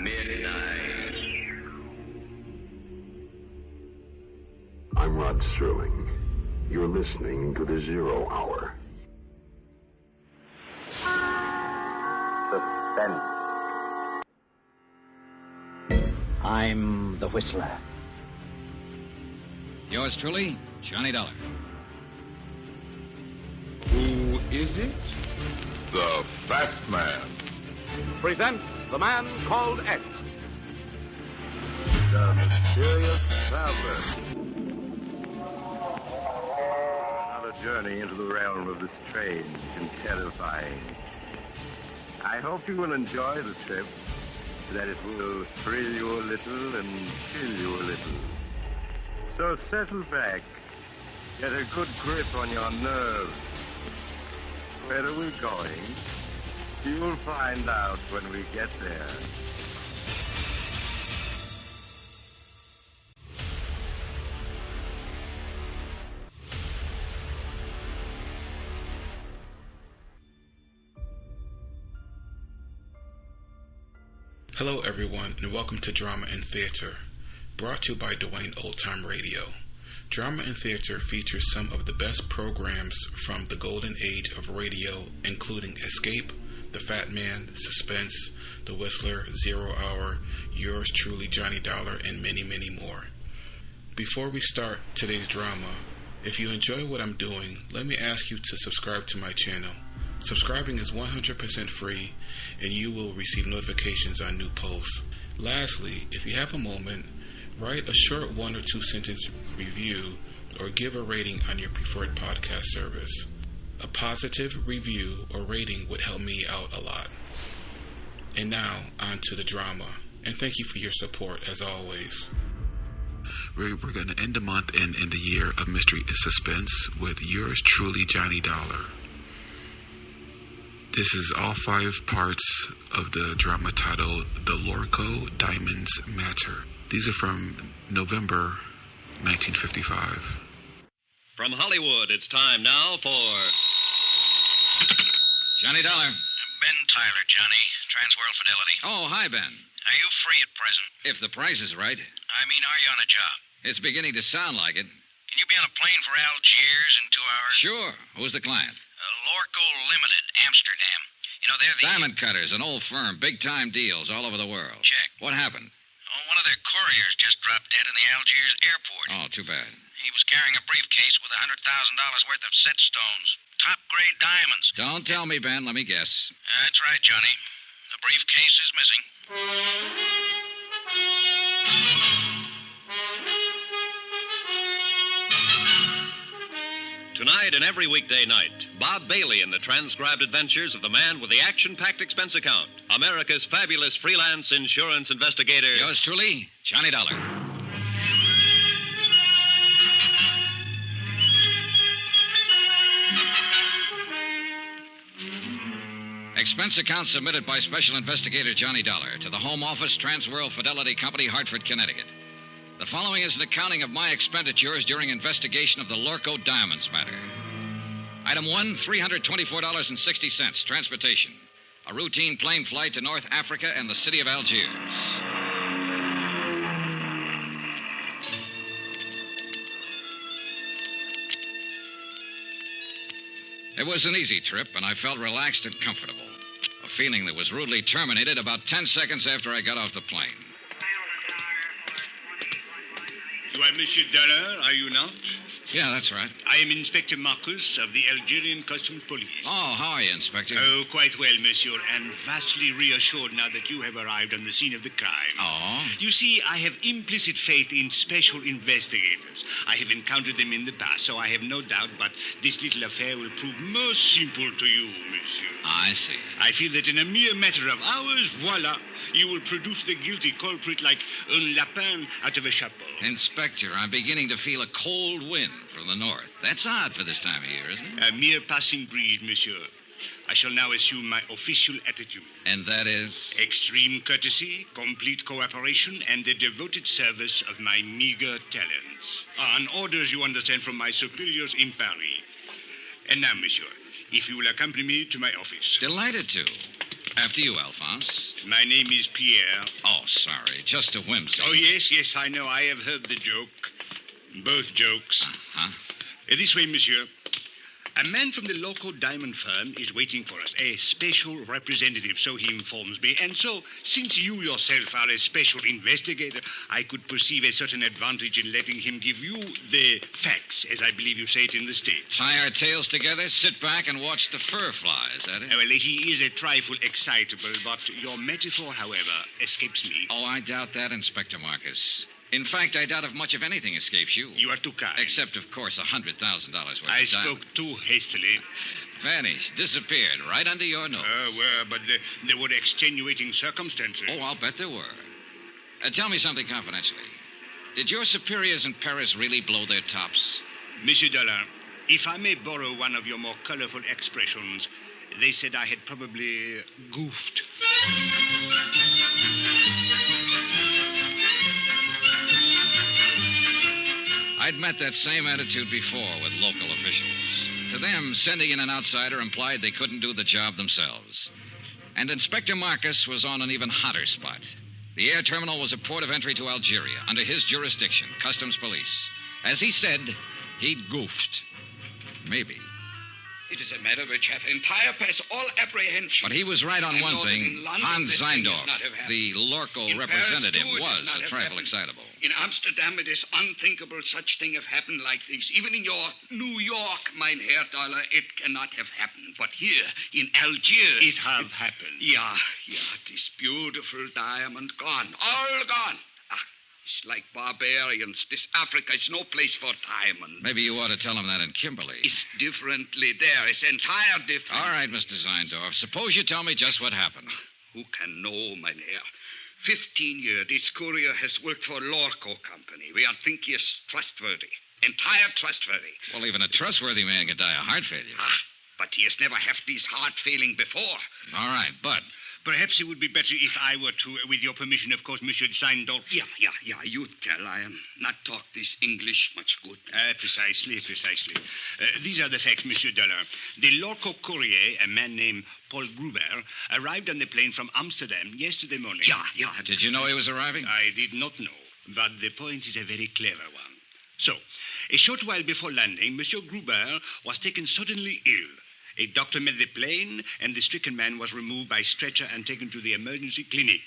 Midnight. I'm Rod Sterling. You're listening to the Zero Hour. Suspense. I'm the Whistler. Yours truly, Johnny Dollar. Who is it? The Fat Man. Presents The Man Called X. The Mysterious Traveler. Another journey into the realm of the strange and terrifying. I hope you will enjoy the trip, that it will thrill you a little and chill you a little. So settle back, get a good grip on your nerves. Where are we going? You'll find out when we get there. Hello everyone, and welcome to Drama and Theater, brought to you by Duane Old Time Radio. Drama and Theater features some of the best programs from the golden age of radio, including Escape, The Fat Man, Suspense, The Whistler, Zero Hour, Yours Truly Johnny Dollar, and many, many more. Before we start today's drama, if you enjoy what I'm doing, let me ask you to subscribe to my channel. Subscribing is 100% free, and you will receive notifications on new posts. Lastly, if you have a moment, write a short 1 or 2 sentence review or give a rating on your preferred podcast service. A positive review or rating would help me out a lot. And now, on to the drama. And thank you for your support, as always. We're going to end the month and end the year of mystery and suspense with Yours Truly Johnny Dollar. This is all 5 parts of the drama titled The Lorko Diamonds Matter. These are from November 1955. From Hollywood, it's time now for Johnny Dollar. Ben Tyler, Johnny. Transworld Fidelity. Oh, hi, Ben. Are you free at present? If the price is right. I mean, are you on a job? It's beginning to sound like it. Can you be on a plane for Algiers in 2 hours? Sure. Who's the client? Lorko Limited, Amsterdam. You know, they're the... Diamond Cutters, an old firm. Big-time deals all over the world. Check. What happened? Oh, one of their couriers just dropped dead in the Algiers airport. Oh, too bad. He was carrying a briefcase with $100,000 worth of set stones. Top-grade diamonds. Don't tell me, Ben. Let me guess. That's right, Johnny. The briefcase is missing. Tonight and every weekday night, Bob Bailey in the transcribed adventures of the man with the action-packed expense account, America's fabulous freelance insurance investigator. Yours truly, Johnny Dollar. Expense account submitted by Special Investigator Johnny Dollar to the Home Office, Transworld Fidelity Company, Hartford, Connecticut. The following is an accounting of my expenditures during investigation of the Lorko Diamonds matter. Item 1, $324.60, transportation. A routine plane flight to North Africa and the city of Algiers. It was an easy trip, and I felt relaxed and comfortable. A feeling that was rudely terminated about 10 seconds after I got off the plane. You are Monsieur Dollar, are you not? Yeah, that's right. I am Inspector Marcus of the Algerian Customs Police. Oh, how are you, Inspector? Oh, quite well, monsieur, and vastly reassured now that you have arrived on the scene of the crime. Oh? You see, I have implicit faith in special investigators. I have encountered them in the past, so I have no doubt, but this little affair will prove most simple to you, monsieur. I see. I feel that in a mere matter of hours, voila, you will produce the guilty culprit like un lapin out of a chapeau. Inspector, I'm beginning to feel a cold wind from the north. That's odd for this time of year, isn't it? A mere passing breeze, monsieur. I shall now assume my official attitude. And that is? Extreme courtesy, complete cooperation, and the devoted service of my meager talents. On orders, you understand, from my superiors in Paris. And now, monsieur, if you will accompany me to my office. Delighted to. After you, Alphonse. My name is Pierre. Oh, sorry. Just a whimsy. Oh, yes, I know. I have heard the joke. Both jokes. Uh-huh. This way, monsieur. A man from the Lorko diamond firm is waiting for us, a special representative, so he informs me. And so, since you yourself are a special investigator, I could perceive a certain advantage in letting him give you the facts, as I believe you say it in the States. Tie our tails together, sit back, and watch the fur fly, is that it? Well, he is a trifle excitable, but your metaphor, however, escapes me. Oh, I doubt that, Inspector Marcus. In fact, I doubt if much of anything escapes you. You are too kind. Except, of course, $100,000 worth I of spoke diamonds. too hastily. Vanished, disappeared, right under your nose. But there were extenuating circumstances. Oh, I'll bet there were. Tell me something confidentially. Did your superiors in Paris really blow their tops? Monsieur Dollar, if I may borrow one of your more colorful expressions, they said I had probably goofed. I'd met that same attitude before with local officials. To them, sending in an outsider implied they couldn't do the job themselves. And Inspector Marcus was on an even hotter spot. The air terminal was a port of entry to Algeria, under his jurisdiction, Customs Police. As he said, he'd goofed. Maybe. It is a matter which hath entire past all apprehension. But he was right on I one know that thing. in London Hans this thing is Zeindorf, not have happened. the Lorko In Paris, representative, too, it was is not a have trifle happened. excitable. In Amsterdam, it is unthinkable such thing have happened like this. Even in your New York, mein Herr Dollar, it cannot have happened. But here, in Algiers... It have happened. Yeah, this beautiful diamond gone. All gone. It's like barbarians. This Africa is no place for diamond. Maybe you ought to tell him that in Kimberley. It's differently there. It's entire different. All right, Mr. Zeindorf. Suppose you tell me just what happened. Who can know, mein Herr? 15 years, this courier has worked for Lorko Company. We are think he is trustworthy. Entire trustworthy. Well, even a trustworthy man can die of heart failure. But he has never had this heart failing before. All right, but... Perhaps it would be better if I were to, with your permission, of course, Monsieur Zeindorf. Yeah, you tell. I am not talk this English much good. Precisely. These are the facts, Monsieur Dollar. The Lorko courier, a man named Paul Gruber, arrived on the plane from Amsterdam yesterday morning. Yeah. Did you know he was arriving? I did not know, but the point is a very clever one. So, a short while before landing, Monsieur Gruber was taken suddenly ill. A doctor met the plane, and the stricken man was removed by stretcher and taken to the emergency clinic.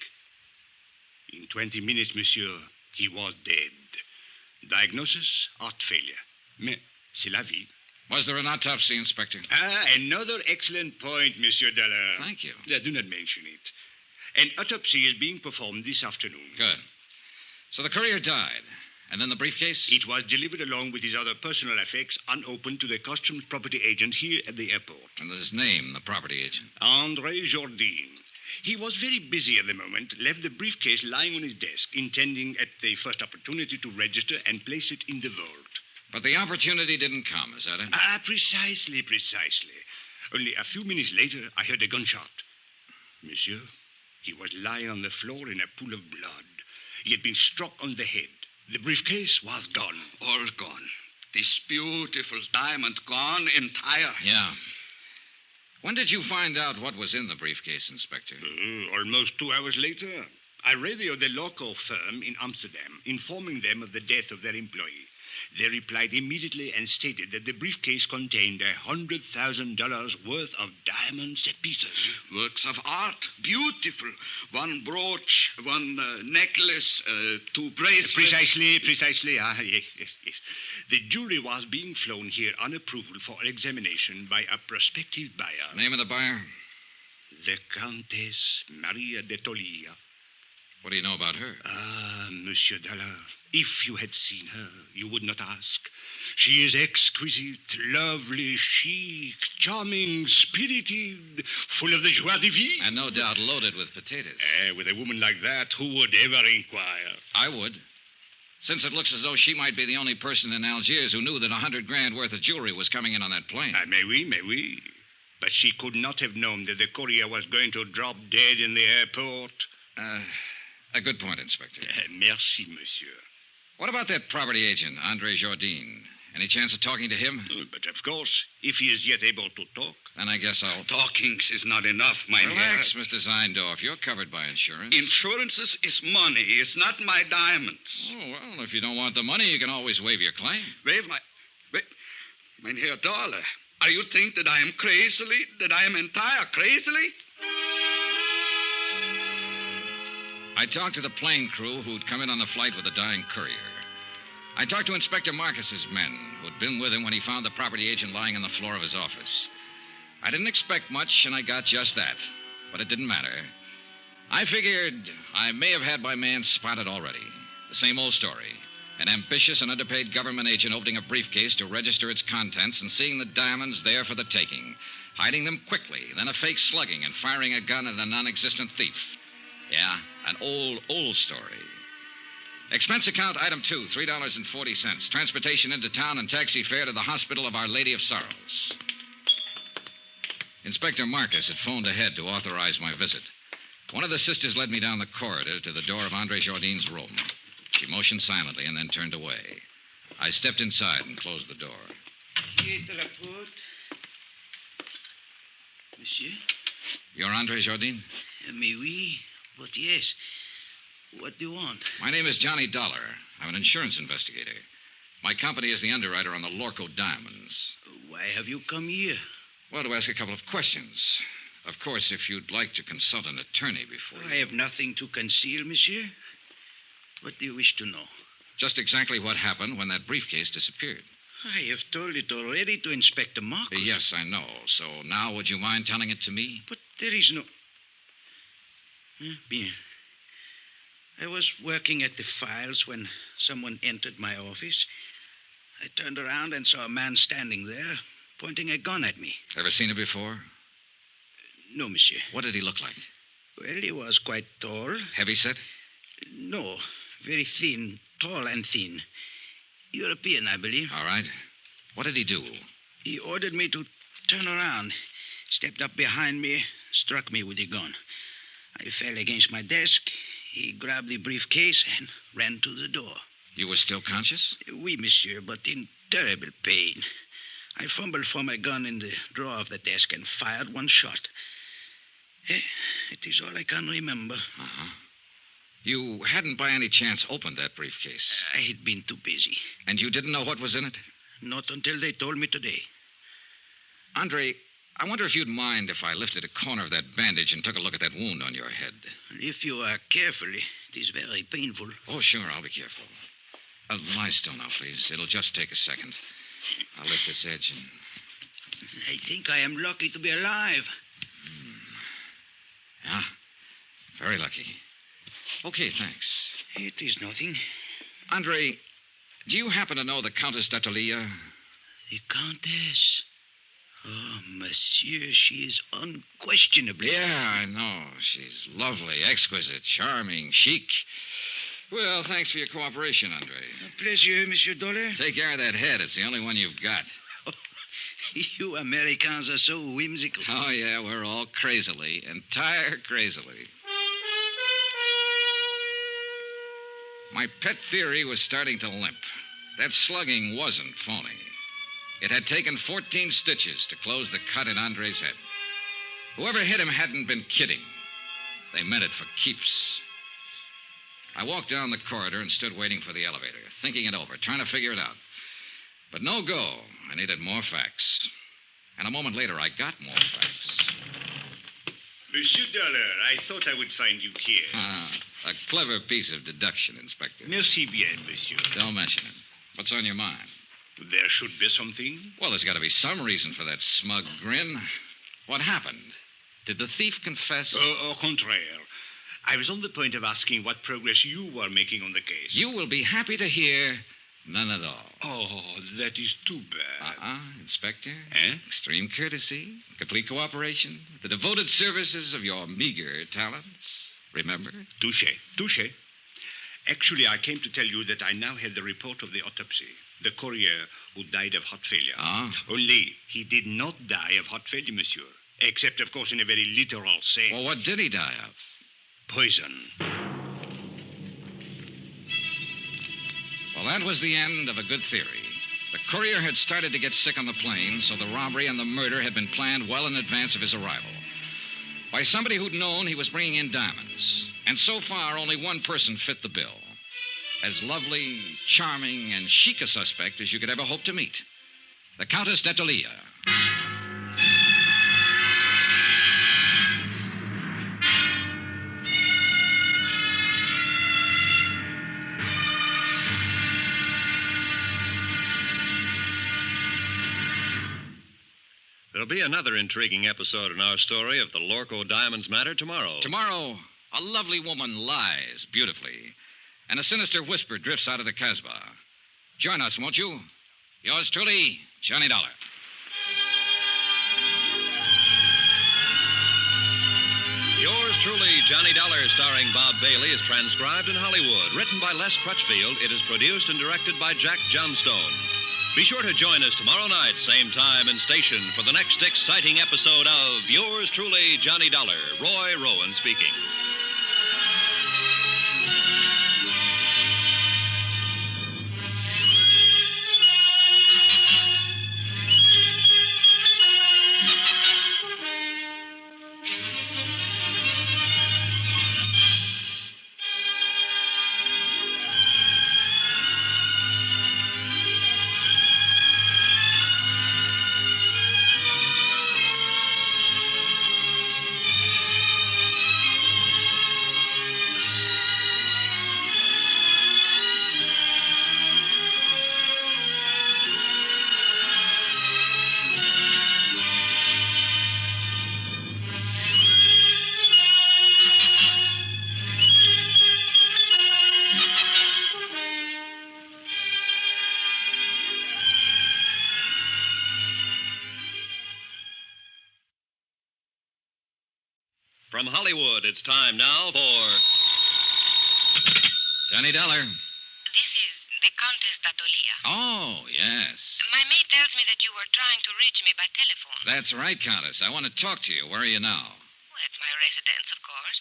In 20 minutes, monsieur, he was dead. Diagnosis, heart failure. Mais c'est la vie. Was there an autopsy, Inspector? Another excellent point, Monsieur Dollar. Thank you. Do not mention it. An autopsy is being performed this afternoon. Good. So the courier died. And then the briefcase? It was delivered along with his other personal effects unopened to the customs property agent here at the airport. And his name, the property agent? André Jourdain. He was very busy at the moment, left the briefcase lying on his desk, intending at the first opportunity to register and place it in the vault. But the opportunity didn't come, is that it? Precisely. Only a few minutes later, I heard a gunshot. Monsieur, he was lying on the floor in a pool of blood. He had been struck on the head. The briefcase was gone. All gone. This beautiful diamond gone entire. Yeah. When did you find out what was in the briefcase, Inspector? Almost 2 hours later. I radioed the Lorko firm in Amsterdam, informing them of the death of their employee. They replied immediately and stated that the briefcase contained $100,000 worth of diamond set pieces. Works of art. Beautiful. One brooch, one necklace, 2 bracelets. Precisely. Yes. The jury was being flown here on approval for examination by a prospective buyer. Name of the buyer? The Countess Maria de Tolia. What do you know about her? Monsieur Dollar, if you had seen her, you would not ask. She is exquisite, lovely, chic, charming, spirited, full of the joie de vivre. And no doubt loaded with potatoes. With a woman like that, who would ever inquire? I would. Since it looks as though she might be the only person in Algiers who knew that $100,000 worth of jewelry was coming in on that plane. May we. But she could not have known that the courier was going to drop dead in the airport. A good point, Inspector. Merci, monsieur. What about that property agent, André Jourdain? Any chance of talking to him? But of course, if he is yet able to talk. Then I guess I'll... Talkings is not enough, mein Relax, Herr. Mr. Zeindorf. You're covered by insurance. Insurances is money. It's not my diamonds. Oh, well, if you don't want the money, you can always waive your claim. Wave my... Mein Herr Dollar, are you think that I am entire crazily? I talked to the plane crew who'd come in on the flight with the dying courier. I talked to Inspector Marcus's men, who'd been with him when he found the property agent lying on the floor of his office. I didn't expect much, and I got just that. But it didn't matter. I figured I may have had my man spotted already. The same old story. An ambitious and underpaid government agent opening a briefcase to register its contents and seeing the diamonds there for the taking. Hiding them quickly, then a fake slugging and firing a gun at a non-existent thief. Yeah, an old story. Expense account item 2, $3.40. Transportation into town and taxi fare to the Hospital of Our Lady of Sorrows. Inspector Marcus had phoned ahead to authorize my visit. One of the sisters led me down the corridor to the door of Andre Jardin's room. She motioned silently and then turned away. I stepped inside and closed the door. Monsieur? You're Andre Jardin? Mais oui, but yes. What do you want? My name is Johnny Dollar. I'm an insurance investigator. My company is the underwriter on the Lorko diamonds. Why have you come here? Well, to ask a couple of questions. Of course, if you'd like to consult an attorney before... I have nothing to conceal, monsieur. What do you wish to know? Just exactly what happened when that briefcase disappeared. I have told it already to Inspector Marcus. Yes, I know. So now would you mind telling it to me? But there is no... Bien. I was working at the files when someone entered my office. I turned around and saw a man standing there, pointing a gun at me. Ever seen him before? No, monsieur. What did he look like? Well, he was quite tall. Heavy-set? No, very thin, tall and thin. European, I believe. All right. What did he do? He ordered me to turn around, stepped up behind me, struck me with the gun. I fell against my desk. He grabbed the briefcase and ran to the door. You were still conscious? Oui, monsieur, but in terrible pain. I fumbled for my gun in the drawer of the desk and fired one shot. It is all I can remember. Uh-huh. You hadn't by any chance opened that briefcase? I had been too busy. And you didn't know what was in it? Not until they told me today. Andre, I wonder if you'd mind if I lifted a corner of that bandage and took a look at that wound on your head. If you are careful, it is very painful. Oh, sure, I'll be careful. Lie still now, please. It'll just take a second. I'll lift this edge and... I think I am lucky to be alive. Yeah, very lucky. Okay, thanks. It is nothing. Andre, do you happen to know the Countess d'Attolia? The Countess? Oh, monsieur, she is unquestionably... Yeah, I know. She's lovely, exquisite, charming, chic. Well, thanks for your cooperation, Andre. A pleasure, Monsieur Dollar. Take care of that head. It's the only one you've got. Oh, you Americans are so whimsical. Oh, yeah, we're all entire crazily. My pet theory was starting to limp. That slugging wasn't phony. It had taken 14 stitches to close the cut in Andre's head. Whoever hit him hadn't been kidding. They meant it for keeps. I walked down the corridor and stood waiting for the elevator, thinking it over, trying to figure it out. But no go. I needed more facts. And a moment later, I got more facts. Monsieur Dollar, I thought I would find you here. A clever piece of deduction, Inspector. Merci bien, monsieur. Don't mention it. What's on your mind? There should be something. Well, there's got to be some reason for that smug grin. What happened? Did the thief confess? Au contraire. I was on the point of asking what progress you were making on the case. You will be happy to hear none at all. Oh, that is too bad. Inspector. Extreme courtesy, complete cooperation, the devoted services of your meager talents. Remember? Touché. Actually, I came to tell you that I now have the report of the autopsy. The courier who died of heart failure. Only he did not die of heart failure, monsieur. Except, of course, in a very literal sense. Well, what did he die of? Poison. Well, that was the end of a good theory. The courier had started to get sick on the plane, so the robbery and the murder had been planned well in advance of his arrival. By somebody who'd known he was bringing in diamonds. And so far, only one person fit the bill. As lovely, charming, and chic a suspect as you could ever hope to meet. The Countess d'Etolia. There'll be another intriguing episode in our story of the Lorko Diamonds matter tomorrow. Tomorrow, a lovely woman lies beautifully, and a sinister whisper drifts out of the Casbah. Join us, won't you? Yours truly, Johnny Dollar. Yours truly, Johnny Dollar, starring Bob Bailey, is transcribed in Hollywood. Written by Les Crutchfield, it is produced and directed by Jack Johnstone. Be sure to join us tomorrow night, same time and station, for the next exciting episode of Yours truly, Johnny Dollar. Roy Rowan speaking. From Hollywood, it's time now for Johnny Dollar. This is the Countess d'Etolia. Oh, yes. My maid tells me that you were trying to reach me by telephone. That's right, Countess. I want to talk to you. Where are you now? At my residence, of course.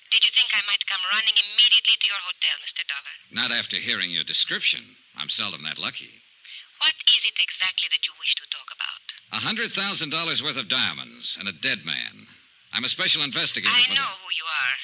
Did you think I might come running immediately to your hotel, Mr. Dollar? Not after hearing your description. I'm seldom that lucky. What is it exactly that you wish to talk about? $100,000 worth of diamonds and a dead man. I'm a special investigator. I know who you are.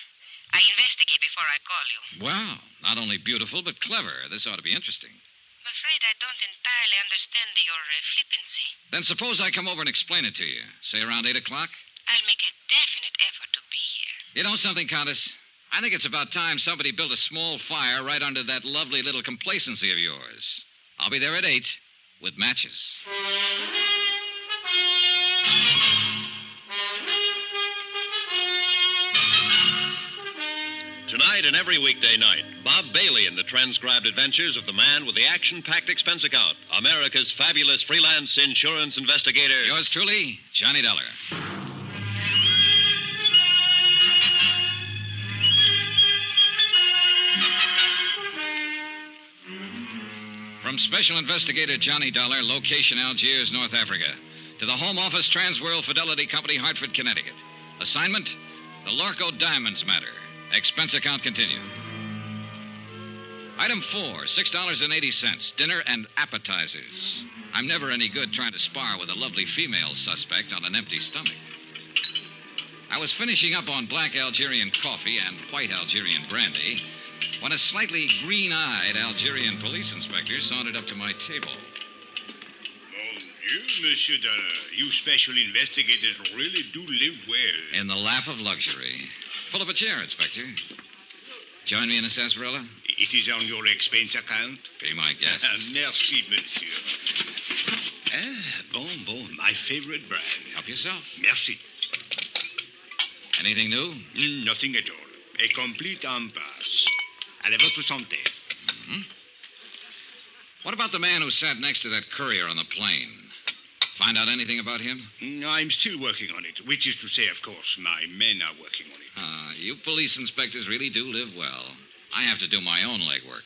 I investigate before I call you. Wow, not only beautiful, but clever. This ought to be interesting. I'm afraid I don't entirely understand your flippancy. Then suppose I come over and explain it to you. Say around 8 o'clock? I'll make a definite effort to be here. You know something, Countess? I think it's about time somebody built a small fire right under that lovely little complacency of yours. I'll be there at 8 with matches. Tonight and every weekday night, Bob Bailey in the transcribed adventures of the man with the action-packed expense account, America's fabulous freelance insurance investigator. Yours truly, Johnny Dollar. From Special Investigator Johnny Dollar, location Algiers, North Africa, to the Home Office Transworld Fidelity Company, Hartford, Connecticut. Assignment, the Lorko Diamonds matter. Expense account continued. Item 4, $6.80. Dinner and appetizers. I'm never any good trying to spar with a lovely female suspect on an empty stomach. I was finishing up on black Algerian coffee and white Algerian brandy when a slightly green-eyed Algerian police inspector sauntered up to my table. You, Monsieur Dollar, you special investigators really do live well. In the lap of luxury. Pull up a chair, Inspector. Join me in a sarsaparilla? It is on your expense account? Be my guest. Merci, monsieur. Bon, my favorite brand. Help yourself. Merci. Anything new? Nothing at all. A complete impasse. À votre santé. Mm-hmm. What about the man who sat next to that courier on the plane? Find out anything about him? I'm still working on it, which is to say, of course, my men are working on it. You police inspectors really do live well. I have to do my own legwork.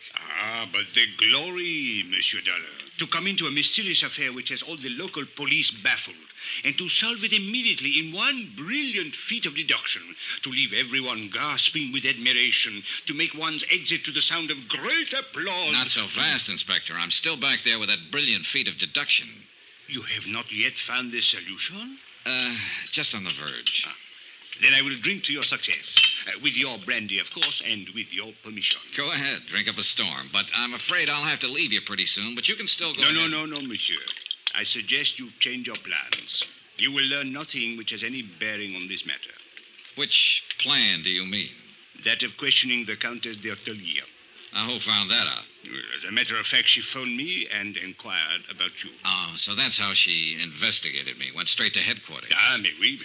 But the glory, Monsieur Dollar. to come into a mysterious affair which has all the local police baffled, and to solve it immediately in one brilliant feat of deduction, to leave everyone gasping with admiration, to make one's exit to the sound of great applause. Not so fast, Inspector. I'm still back there with that brilliant feat of deduction. You have not yet found the solution? Just on the verge. Then I will drink to your success. With your brandy, of course, and with your permission. Go ahead. Drink up a storm. But I'm afraid I'll have to leave you pretty soon, but you can still go ahead. No, monsieur. I suggest you change your plans. You will learn nothing which has any bearing on this matter. Which plan do you mean? That of questioning the Countess d'Ortelia. Now, who found that out? As a matter of fact, she phoned me and inquired about you. Oh, so that's how she investigated me. Went straight to headquarters. Mais oui.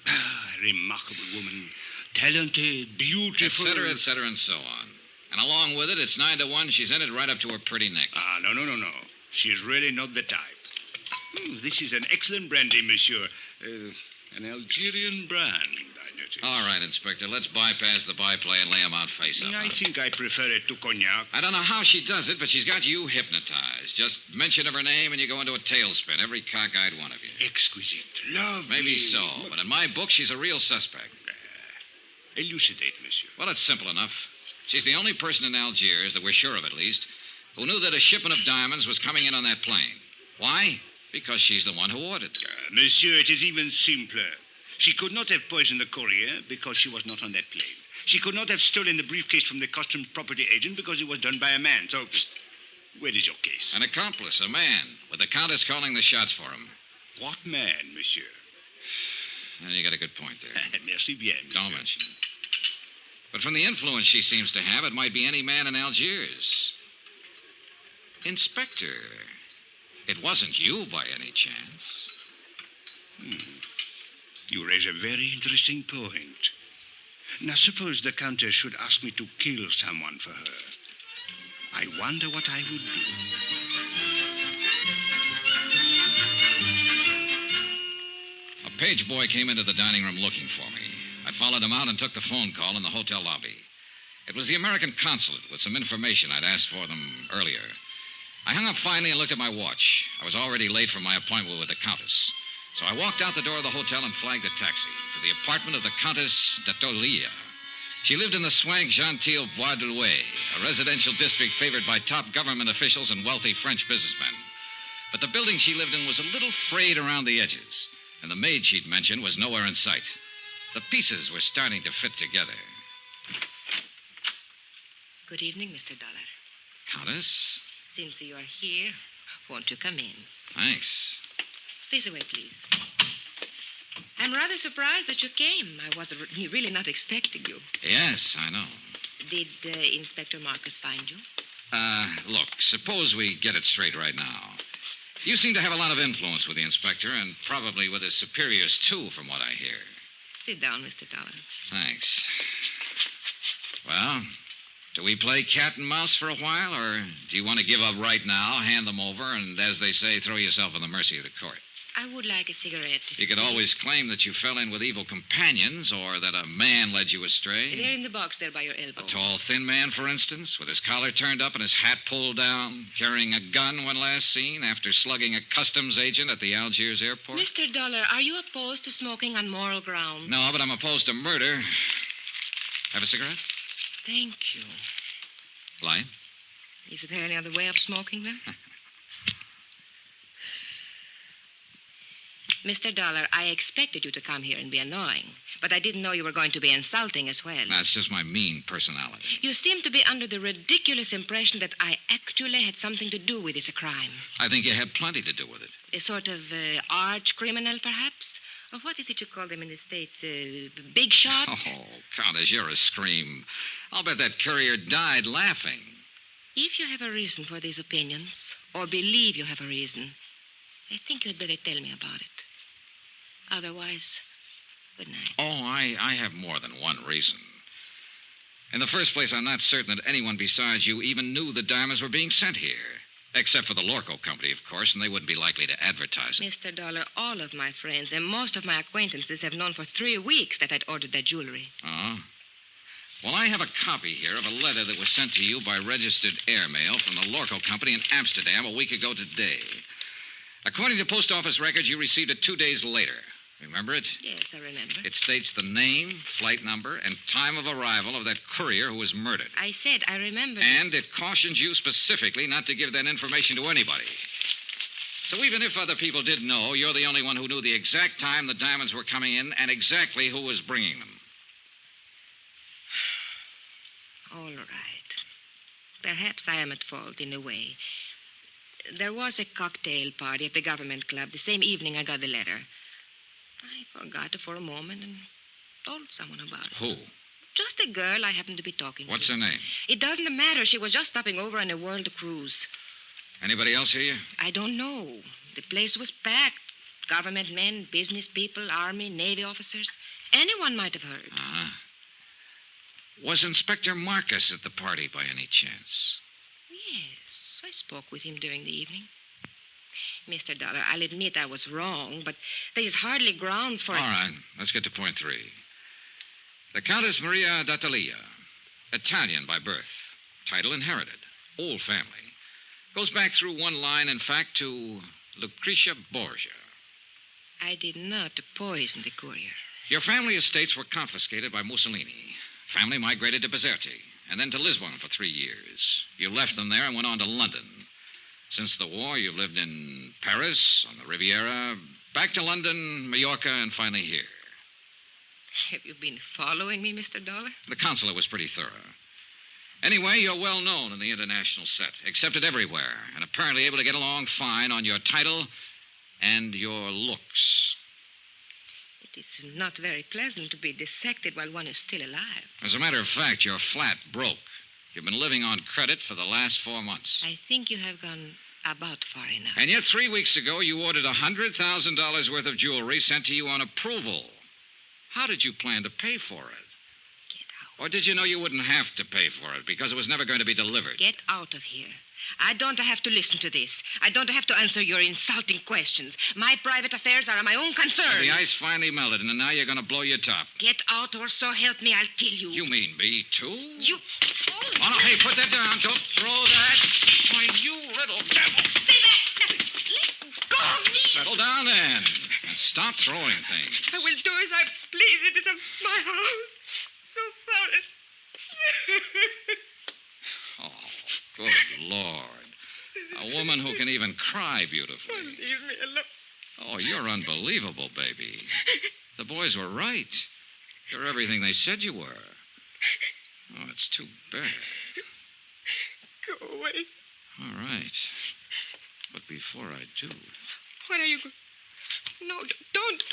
A remarkable woman. Talented, beautiful. Et cetera, and so on. And along with it, it's 9 to 1. She's in it right up to her pretty neck. No. She is really not the type. This is an excellent brandy, monsieur. An Algerian brand, I notice. All right, Inspector. Let's bypass the byplay and lay him out face up. I think I prefer it to cognac. I don't know how she does it, but she's got you hypnotized. Just mention of her name and you go into a tailspin. Every cockeyed one of you. Exquisite. Lovely. Maybe so, but in my book, she's a real suspect. Elucidate, monsieur. Well, it's simple enough. She's the only person in Algiers, that we're sure of at least, who knew that a shipment of diamonds was coming in on that plane. Why? Because she's the one who ordered them. Monsieur, it is even simpler. She could not have poisoned the courier because she was not on that plane. She could not have stolen the briefcase from the customs property agent because it was done by a man. So, where is your case? An accomplice, a man, with the Countess calling the shots for him. What man, monsieur? Well, you got a good point there. Merci bien. Don't mention it. But from the influence she seems to have, it might be any man in Algiers. Inspector, it wasn't you by any chance. You raise a very interesting point. Now, suppose the Countess should ask me to kill someone for her. I wonder what I would do. A page boy came into the dining room looking for me. I followed him out and took the phone call in the hotel lobby. It was the American consulate with some information I'd asked for them earlier. I hung up finally and looked at my watch. I was already late for my appointment with the Countess. So I walked out the door of the hotel and flagged a taxi to the apartment of the Countess d'Ortelia. She lived in the swank genteel Bois de Louet, a residential district favored by top government officials and wealthy French businessmen. But the building she lived in was a little frayed around the edges, and the maid she'd mentioned was nowhere in sight. The pieces were starting to fit together. Good evening, Mr. Dollar. Countess? Since you are here, won't you come in? Thanks. This way, please. I'm rather surprised that you came. I was really not expecting you. Yes, I know. Did Inspector Marcus find you? Look, suppose we get it straight right now. You seem to have a lot of influence with the inspector, and probably with his superiors, too, from what I hear. Sit down, Mr. Dollar. Thanks. Well, do we play cat and mouse for a while, or do you want to give up right now, hand them over, and, as they say, throw yourself on the mercy of the court? I would like a cigarette. You could always claim that you fell in with evil companions, or that a man led you astray. They're in the box there by your elbow. A tall, thin man, for instance, with his collar turned up and his hat pulled down, carrying a gun when last seen after slugging a customs agent at the Algiers airport. Mr. Dollar, are you opposed to smoking on moral grounds? No, but I'm opposed to murder. Have a cigarette? Thank you. Light? Is there any other way of smoking, then? Mr. Dollar, I expected you to come here and be annoying, but I didn't know you were going to be insulting as well. That's just my mean personality. You seem to be under the ridiculous impression that I actually had something to do with this crime. I think you had plenty to do with it. A sort of arch criminal, perhaps? Or what is it you call them in the States? Big shot? Oh, Countess, you're a scream. I'll bet that courier died laughing. If you have a reason for these opinions, or believe you have a reason, I think you'd better tell me about it. Otherwise, good night. Oh, I have more than one reason. In the first place, I'm not certain that anyone besides you even knew the diamonds were being sent here. Except for the Lorko company, of course, and they wouldn't be likely to advertise it. Mr. Dollar, all of my friends and most of my acquaintances have known for 3 weeks that I'd ordered that jewelry. Oh? Well, I have a copy here of a letter that was sent to you by registered airmail from the Lorko Company in Amsterdam a week ago today. According to post office records, you received it 2 days later. Remember it? Yes, I remember. It states the name, flight number, and time of arrival of that courier who was murdered. I said I remember. And it cautions you specifically not to give that information to anybody. So even if other people did know, you're the only one who knew the exact time the diamonds were coming in and exactly who was bringing them. All right. Perhaps I am at fault in a way. There was a cocktail party at the government club the same evening I got the letter. I forgot it for a moment and told someone about it. Who? Just a girl I happened to be talking to. What's her name? It doesn't matter. She was just stopping over on a world cruise. Anybody else hear you? I don't know. The place was packed. Government men, business people, Army, Navy officers. Anyone might have heard. Uh-huh. Was Inspector Marcus at the party by any chance? Yes, I spoke with him during the evening. Mr. Dollar, I'll admit I was wrong, but there is hardly grounds for... All right, let's get to point 3. The Countess Maria d'Atalia, Italian by birth, title inherited, old family. Goes back through one line, in fact, to Lucretia Borgia. I did not poison the courier. Your family estates were confiscated by Mussolini. Family migrated to Bizerte, and then to Lisbon for 3 years. You left them there and went on to London. Since the war, you've lived in Paris, on the Riviera, back to London, Mallorca, and finally here. Have you been following me, Mr. Dollar? The consulate was pretty thorough. Anyway, you're well known in the international set, accepted everywhere, and apparently able to get along fine on your title and your looks. It is not very pleasant to be dissected while one is still alive. As a matter of fact, you're flat broke. You've been living on credit for the last 4 months. I think you have gone about far enough. And yet 3 weeks ago, you ordered $100,000 worth of jewelry sent to you on approval. How did you plan to pay for it? Get out. Or did you know you wouldn't have to pay for it because it was never going to be delivered? Get out of here. I don't have to listen to this. I don't have to answer your insulting questions. My private affairs are my own concern. So the ice finally melted, and now you're going to blow your top. Get out, or so help me, I'll kill you. You mean me, too? You... Oh, no, hey, put that down. Don't throw that. Why, you little devil. Stay back. Now, let go of me. Settle down, then, and stop throwing things. I will do as I please. It is my house. So proud. Oh, good Lord. A woman who can even cry beautifully. Oh, leave me alone. Oh, you're unbelievable, baby. The boys were right. You're everything they said you were. Oh, it's too bad. Go away. All right. But before I do... What are you going... No, don't.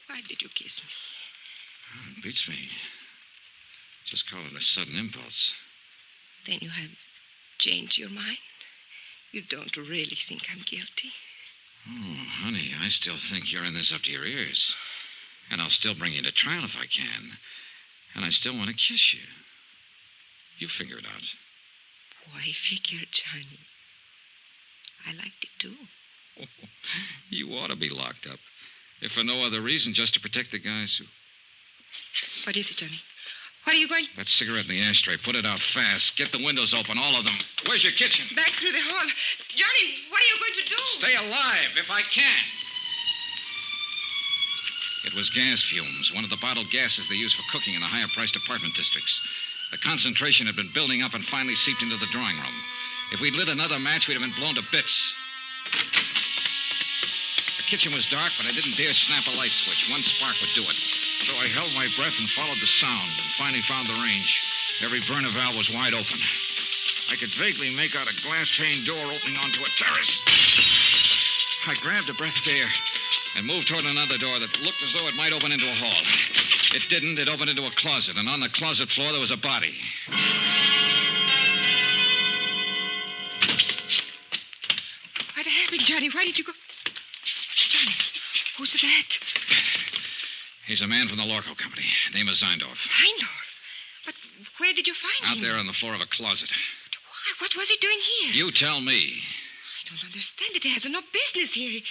Why did you kiss me? It beats me. Just call it a sudden impulse. Then you have changed your mind? You don't really think I'm guilty? Oh, honey, I still think you're in this up to your ears. And I'll still bring you to trial if I can. And I still want to kiss you. You figure it out. Why figure, Johnny? I liked it, too. Oh, you ought to be locked up. If for no other reason, just to protect the guys who... What is it, Johnny? What are you going... That cigarette in the ashtray. Put it out fast. Get the windows open, all of them. Where's your kitchen? Back through the hall. Johnny, what are you going to do? Stay alive, if I can. It was gas fumes, one of the bottled gases they use for cooking in the higher-priced apartment districts. The concentration had been building up and finally seeped into the drawing room. If we'd lit another match, we'd have been blown to bits. The kitchen was dark, but I didn't dare snap a light switch. One spark would do it. So I held my breath and followed the sound and finally found the range. Every burner valve was wide open. I could vaguely make out a glass-pane door opening onto a terrace. I grabbed a breath of air and moved toward another door that looked as though it might open into a hall. It didn't. It opened into a closet, and on the closet floor there was a body. What happened, Johnny? Why did you go... Johnny, who's that? He's a man from the Lorko Company. Name is Zeindorf. Zeindorf? But where did you find him? Out there on the floor of a closet. But why? What was he doing here? You tell me. I don't understand it. He has no business here.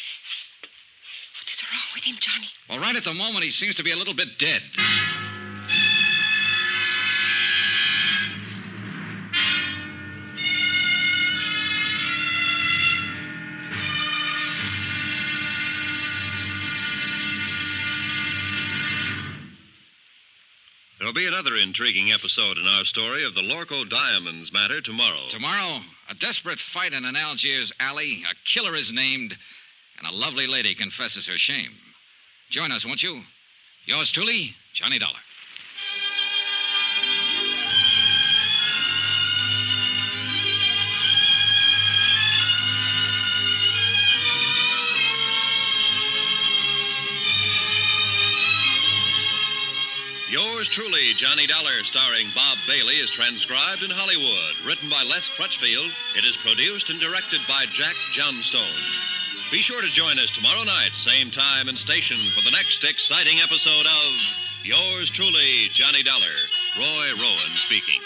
What is wrong with him, Johnny? Well, right at the moment, he seems to be a little bit dead. There'll be another intriguing episode in our story of the Lorko Diamonds matter tomorrow. Tomorrow, a desperate fight in an Algiers alley, a killer is named, and a lovely lady confesses her shame. Join us, won't you? Yours truly, Johnny Dollar. Yours truly, Johnny Dollar, starring Bob Bailey, is transcribed in Hollywood. Written by Les Crutchfield, it is produced and directed by Jack Johnstone. Be sure to join us tomorrow night, same time and station, for the next exciting episode of Yours truly, Johnny Dollar. Roy Rowan speaking.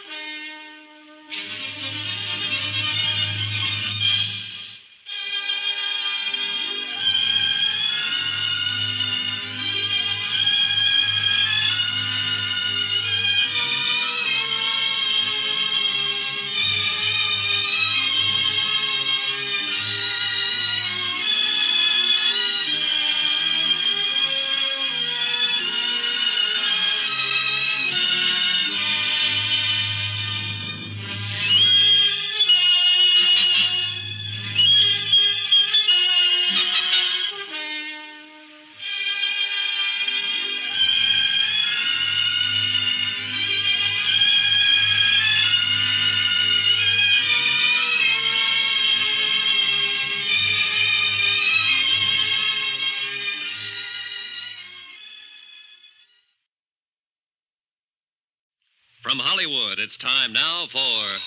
From Hollywood, it's time now for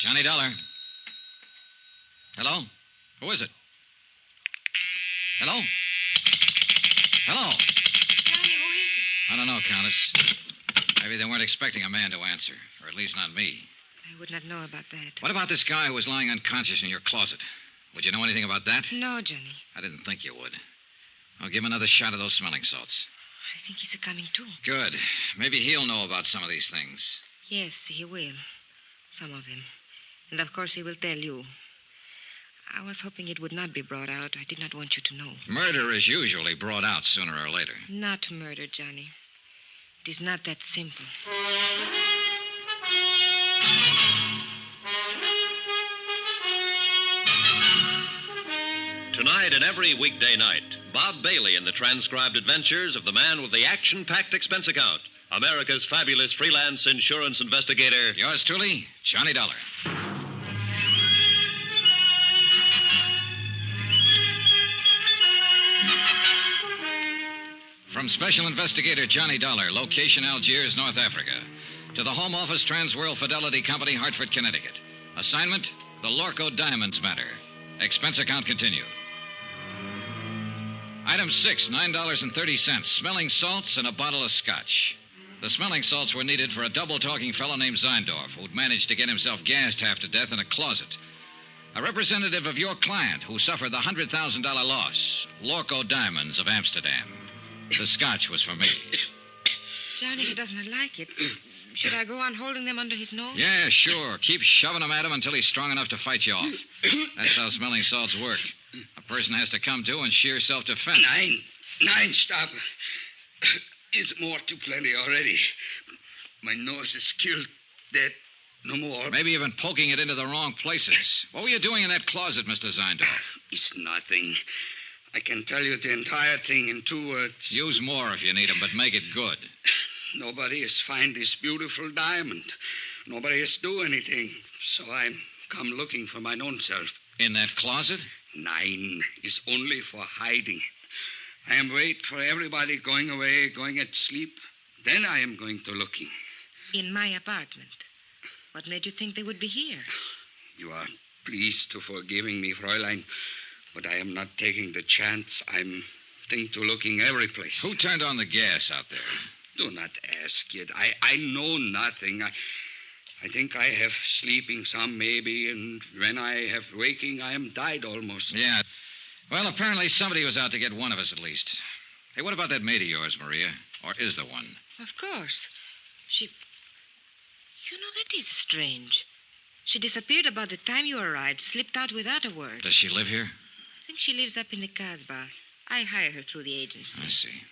Johnny Dollar. Hello? Who is it? Hello? Hello? Johnny, who is it? I don't know, Countess. Maybe they weren't expecting a man to answer, or at least not me. I would not know about that. What about this guy who was lying unconscious in your closet? Would you know anything about that? No, Johnny. I didn't think you would. I'll give him another shot of those smelling salts. I think he's coming too. Good. Maybe he'll know about some of these things. Yes, he will. Some of them. And of course he will tell you. I was hoping it would not be brought out. I did not want you to know. Murder is usually brought out sooner or later. Not murder, Johnny. It is not that simple. Tonight and every weekday night, Bob Bailey in the transcribed adventures of the man with the action-packed expense account, America's fabulous freelance insurance investigator. Yours truly, Johnny Dollar. From Special Investigator Johnny Dollar, location Algiers, North Africa, to the Home Office Transworld Fidelity Company, Hartford, Connecticut. Assignment, the Lorko Diamonds matter. Expense account continued. Item 6, $9.30. Smelling salts and a bottle of scotch. The smelling salts were needed for a double-talking fellow named Zeindorf, who'd managed to get himself gassed half to death in a closet. A representative of your client who suffered the $100,000 loss, Lorko Diamonds of Amsterdam. The scotch was for me. Johnny, he does not like it. Should I go on holding them under his nose? Yeah, sure. Keep shoving them at him until he's strong enough to fight you off. That's how smelling salts work. A person has to come to in sheer self-defense. Nine, stop. It's more too plenty already. My nose is killed, dead, no more. Maybe you've been poking it into the wrong places. What were you doing in that closet, Mr. Zeindorf? It's nothing. I can tell you the entire thing in 2 words. Use more if you need them, but make it good. Nobody has found this beautiful diamond. Nobody has do anything. So I'm come looking for mine own self. In that closet? 9 is only for hiding. I am wait for everybody going away, going at sleep. Then I am going to looking. In my apartment. What made you think they would be here? You are pleased to forgiving me, Fräulein, but I am not taking the chance. I'm think to looking every place. Who turned on the gas out there? Do not ask it. I know nothing. I think I have sleeping some, maybe, and when I have waking, I am died almost. Yeah. Well, apparently somebody was out to get one of us at least. Hey, what about that maid of yours, Maria? Or is there one? Of course. She... You know, that is strange. She disappeared about the time you arrived, slipped out without a word. Does she live here? I think she lives up in the Casbah. I hire her through the agency. I see.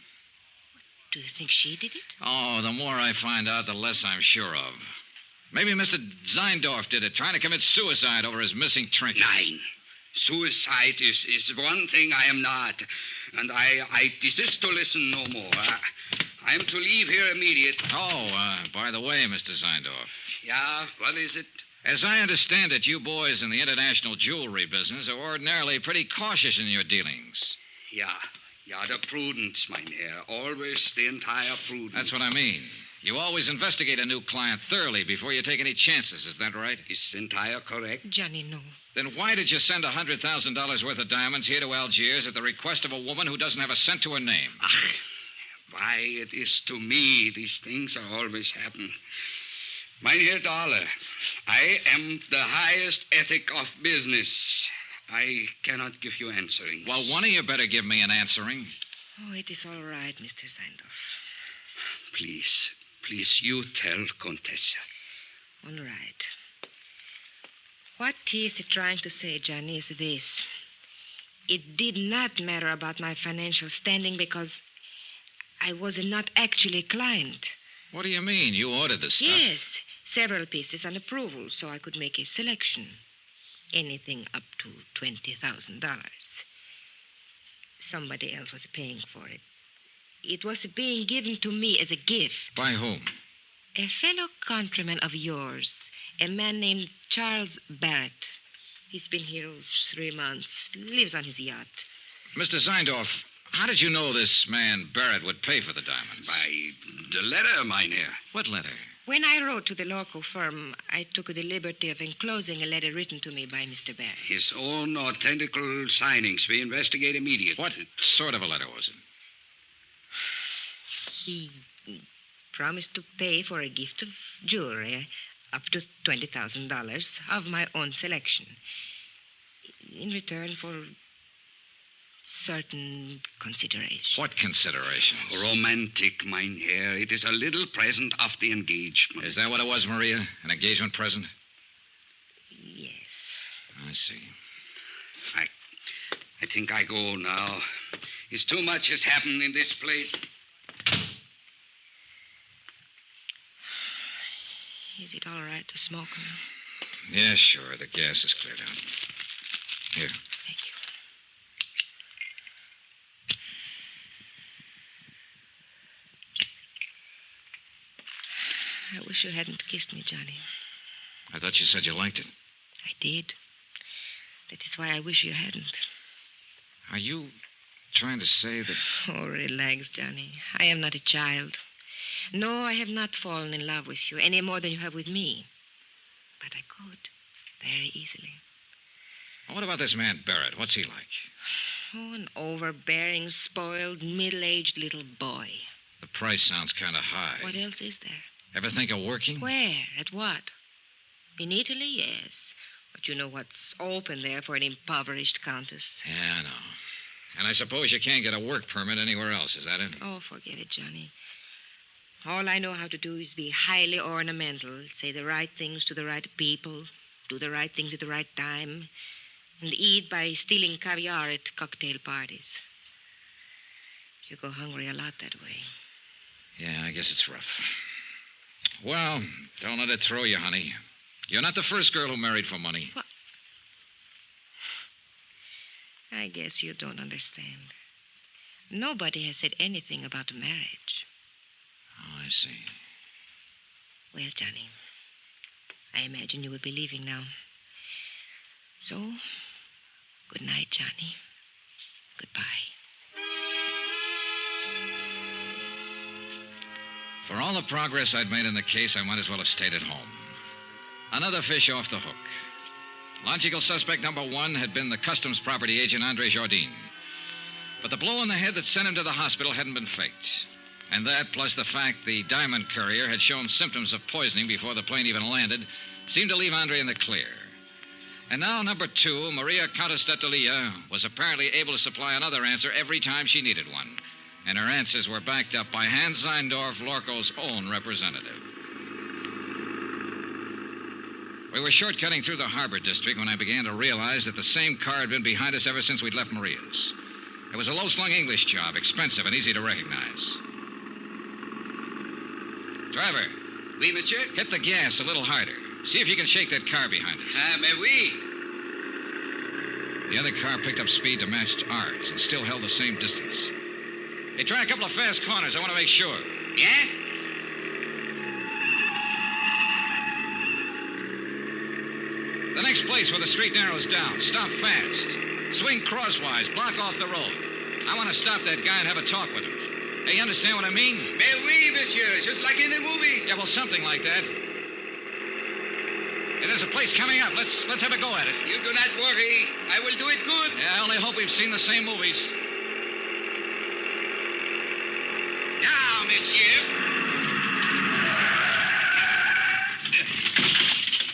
Do you think she did it? Oh, the more I find out, the less I'm sure of. Maybe Mr. Zeindorf did it, trying to commit suicide over his missing trinkets. Nein. Suicide is one thing I am not. And I desist to listen no more. I am to leave here immediately. Oh, by the way, Mr. Zeindorf. Yeah, what is it? As I understand it, you boys in the international jewelry business are ordinarily pretty cautious in your dealings. Yeah, the prudence, Mynheer. Always the entire prudence. That's what I mean. You always investigate a new client thoroughly before you take any chances, is that right? Is entire correct? Johnny, no. Then why did you send $100,000 worth of diamonds here to Algiers at the request of a woman who doesn't have a cent to her name? Why, it is to me these things are always happen. Mynheer Dollar, I am the highest ethic of business. I cannot give you answering. Well, one of you better give me an answering. Oh, it is all right, Mr. Zeindorf. Please, you tell Contessa. All right. What he is trying to say, Johnny, is this. It did not matter about my financial standing because I was not actually a client. What do you mean? You ordered the stuff? Yes, several pieces on approval so I could make a selection. Anything up to $20,000. Somebody else was paying for it. It was being given to me as a gift. By whom? A fellow countryman of yours, a man named Charles Barrett. He's been here 3 months, lives on his yacht. Mr. Zeindorf, how did you know this man Barrett would pay for the diamonds? By the letter, Mynheer. What letter? When I wrote to the Lorko firm, I took the liberty of enclosing a letter written to me by Mr. Barrett. His own authentical signings. We investigate immediately. What sort of a letter was it? He promised to pay for a gift of jewelry up to $20,000 of my own selection in return for certain considerations. What considerations? Romantic, Mynheer. It is a little present of the engagement. Is that what it was, Maria? An engagement present? Yes. I see. I think I go now. It's too much has happened in this place. Is it all right to smoke now? Yeah, sure. The gas is cleared out. Here. Thank you. I wish you hadn't kissed me, Johnny. I thought you said you liked it. I did. That is why I wish you hadn't. Are you trying to say that... Oh, relax, Johnny. I am not a child. No, I have not fallen in love with you any more than you have with me. But I could, very easily. What about this man Barrett? What's he like? Oh, an overbearing, spoiled, middle-aged little boy. The price sounds kind of high. What else is there? Ever think of working? Where? At what? In Italy, yes. But you know what's open there for an impoverished countess. Yeah, I know. And I suppose you can't get a work permit anywhere else, is that it? Oh, forget it, Johnny. All I know how to do is be highly ornamental, say the right things to the right people, do the right things at the right time, and eat by stealing caviar at cocktail parties. You go hungry a lot that way. Yeah, I guess it's rough. Well, don't let it throw you, honey. You're not the first girl who married for money. What? I guess you don't understand. Nobody has said anything about marriage. Oh, I see. Well, Johnny, I imagine you will be leaving now. So, good night, Johnny. Goodbye. For all the progress I'd made in the case, I might as well have stayed at home. Another fish off the hook. Logical suspect number one had been the customs property agent, Andre Jardine. But the blow on the head that sent him to the hospital hadn't been faked. And that, plus the fact the diamond courier had shown symptoms of poisoning before the plane even landed, seemed to leave Andre in the clear. And now, number 2, Maria Countess d'Atalia was apparently able to supply another answer every time she needed one. And her answers were backed up by Hans Seindorf, Lorko's own representative. We were shortcutting through the harbor district when I began to realize that the same car had been behind us ever since we'd left Maria's. It was a low-slung English job, expensive and easy to recognize. Driver. Oui, monsieur? Hit the gas a little harder. See if you can shake that car behind us. Mais oui. The other car picked up speed to match ours and still held the same distance. Hey, try a couple of fast corners. I want to make sure. Yeah? The next place where the street narrows down. Stop fast. Swing crosswise. Block off the road. I want to stop that guy and have a talk with him. Hey, you understand what I mean? Mais oui, monsieur. Just like in the movies. Yeah, well, something like that. Hey, there's a place coming up. Let's have a go at it. You do not worry. I will do it good. Yeah, I only hope we've seen the same movies. Now, monsieur.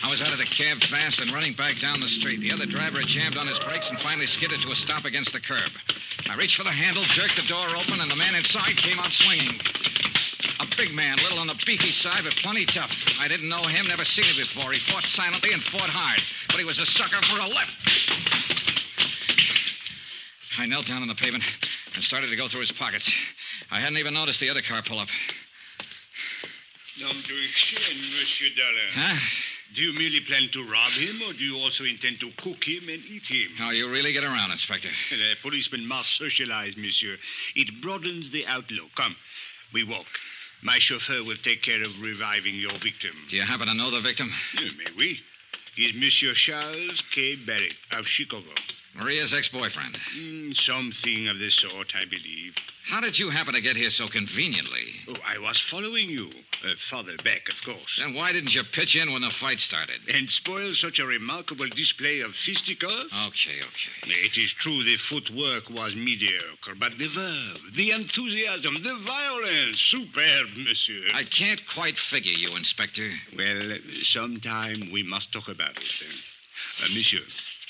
I was out of the cab fast and running back down the street. The other driver had jammed on his brakes and finally skidded to a stop against the curb. I reached for the handle, jerked the door open, and the man inside came out swinging. A big man, little on the beefy side, but plenty tough. I didn't know him, never seen him before. He fought silently and fought hard, but he was a sucker for a lift. I knelt down on the pavement and started to go through his pockets. I hadn't even noticed the other car pull up. Nom de chien, Monsieur Dollar. Huh? Do you merely plan to rob him, or do you also intend to cook him and eat him? Oh, you really get around, Inspector. A policeman must socialize, monsieur. It broadens the outlook. Come, we walk. My chauffeur will take care of reviving your victim. Do you happen to know the victim? May we? He's Monsieur Charles K. Barrett of Chicago. Maria's ex-boyfriend. Something of the sort, I believe. How did you happen to get here so conveniently? Oh, I was following you. Farther back, of course. Then why didn't you pitch in when the fight started? And spoil such a remarkable display of fisticuffs? Okay. It is true the footwork was mediocre, but the verve, the enthusiasm, the violence, superb, monsieur. I can't quite figure you, Inspector. Well, sometime we must talk about it. Monsieur,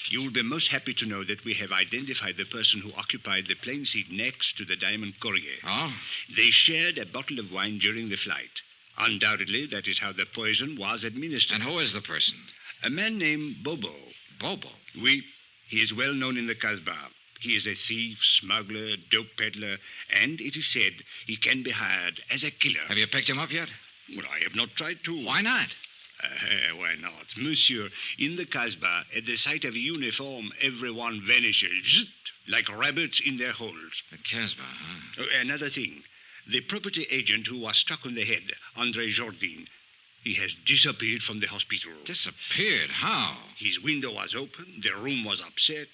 you will be most happy to know that we have identified the person who occupied the plane seat next to the Diamond Courier. Oh? They shared a bottle of wine during the flight. Undoubtedly, that is how the poison was administered. And who is the person? A man named Bobo. Bobo? Oui. He is well known in the Casbah. He is a thief, smuggler, dope peddler, and it is said he can be hired as a killer. Have you picked him up yet? Well, I have not tried to. Why not? Why not? Monsieur, in the Casbah, at the sight of a uniform, everyone vanishes, like rabbits in their holes. The Casbah, huh? Another thing. The property agent who was struck on the head, André Jourdain, he has disappeared from the hospital. Disappeared? How? His window was open. The room was upset.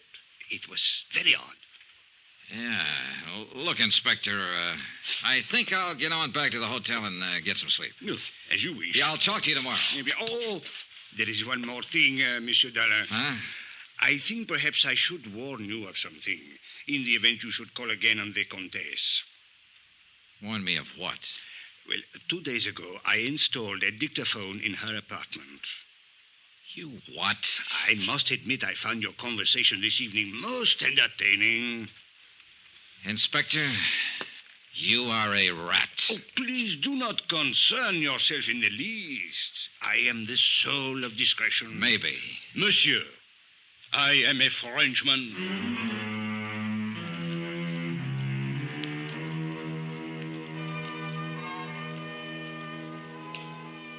It was very odd. Yeah. Look, Inspector, I think I'll get on back to the hotel and get some sleep. As you wish. Yeah, I'll talk to you tomorrow. Oh, there is one more thing, Monsieur Dollar. Huh? I think perhaps I should warn you of something in the event you should call again on the Comtesse. Warn me of what? Well, 2 days ago, I installed a dictaphone in her apartment. You what? I must admit I found your conversation this evening most entertaining. Inspector, you are a rat. Oh, please do not concern yourself in the least. I am the soul of discretion. Maybe. Monsieur, I am a Frenchman.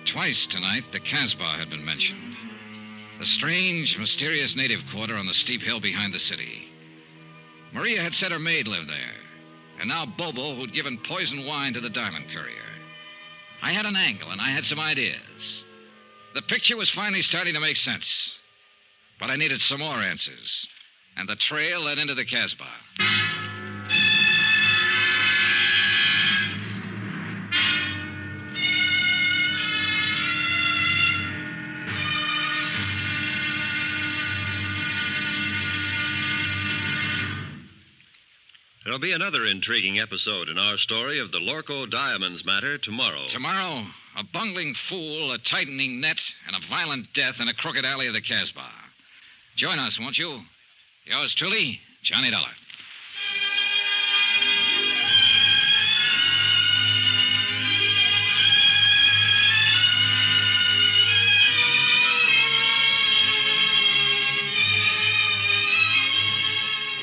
Twice tonight, the Casbah had been mentioned. The strange, mysterious native quarter on the steep hill behind the city. Maria had said her maid lived there. And now Bobo, who'd given poison wine to the Diamond Courier. I had an angle, and I had some ideas. The picture was finally starting to make sense. But I needed some more answers. And the trail led into the Casbah. There'll be another intriguing episode in our story of the Lorko Diamonds matter tomorrow. Tomorrow, a bungling fool, a tightening net, and a violent death in a crooked alley of the Casbah. Join us, won't you? Yours truly, Johnny Dollar.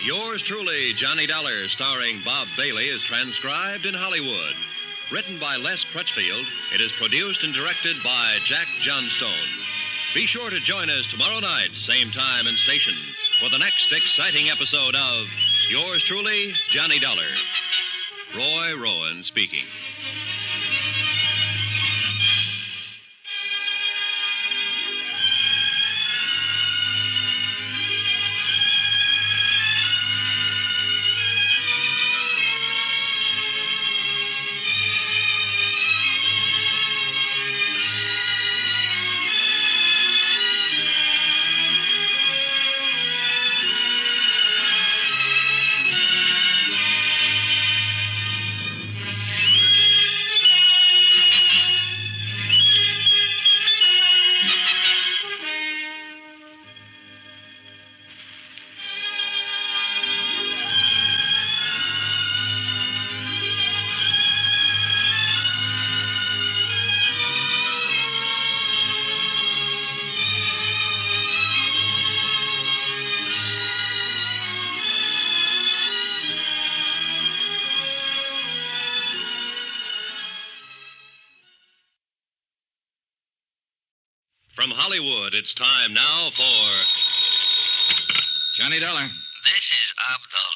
Yours truly, Johnny Dollar, starring Bob Bailey, is transcribed in Hollywood. Written by Les Crutchfield, it is produced and directed by Jack Johnstone. Be sure to join us tomorrow night, same time and station, for the next exciting episode of Yours truly, Johnny Dollar. Roy Rowan speaking. From Hollywood, it's time now for Johnny Dollar. This is Abdul.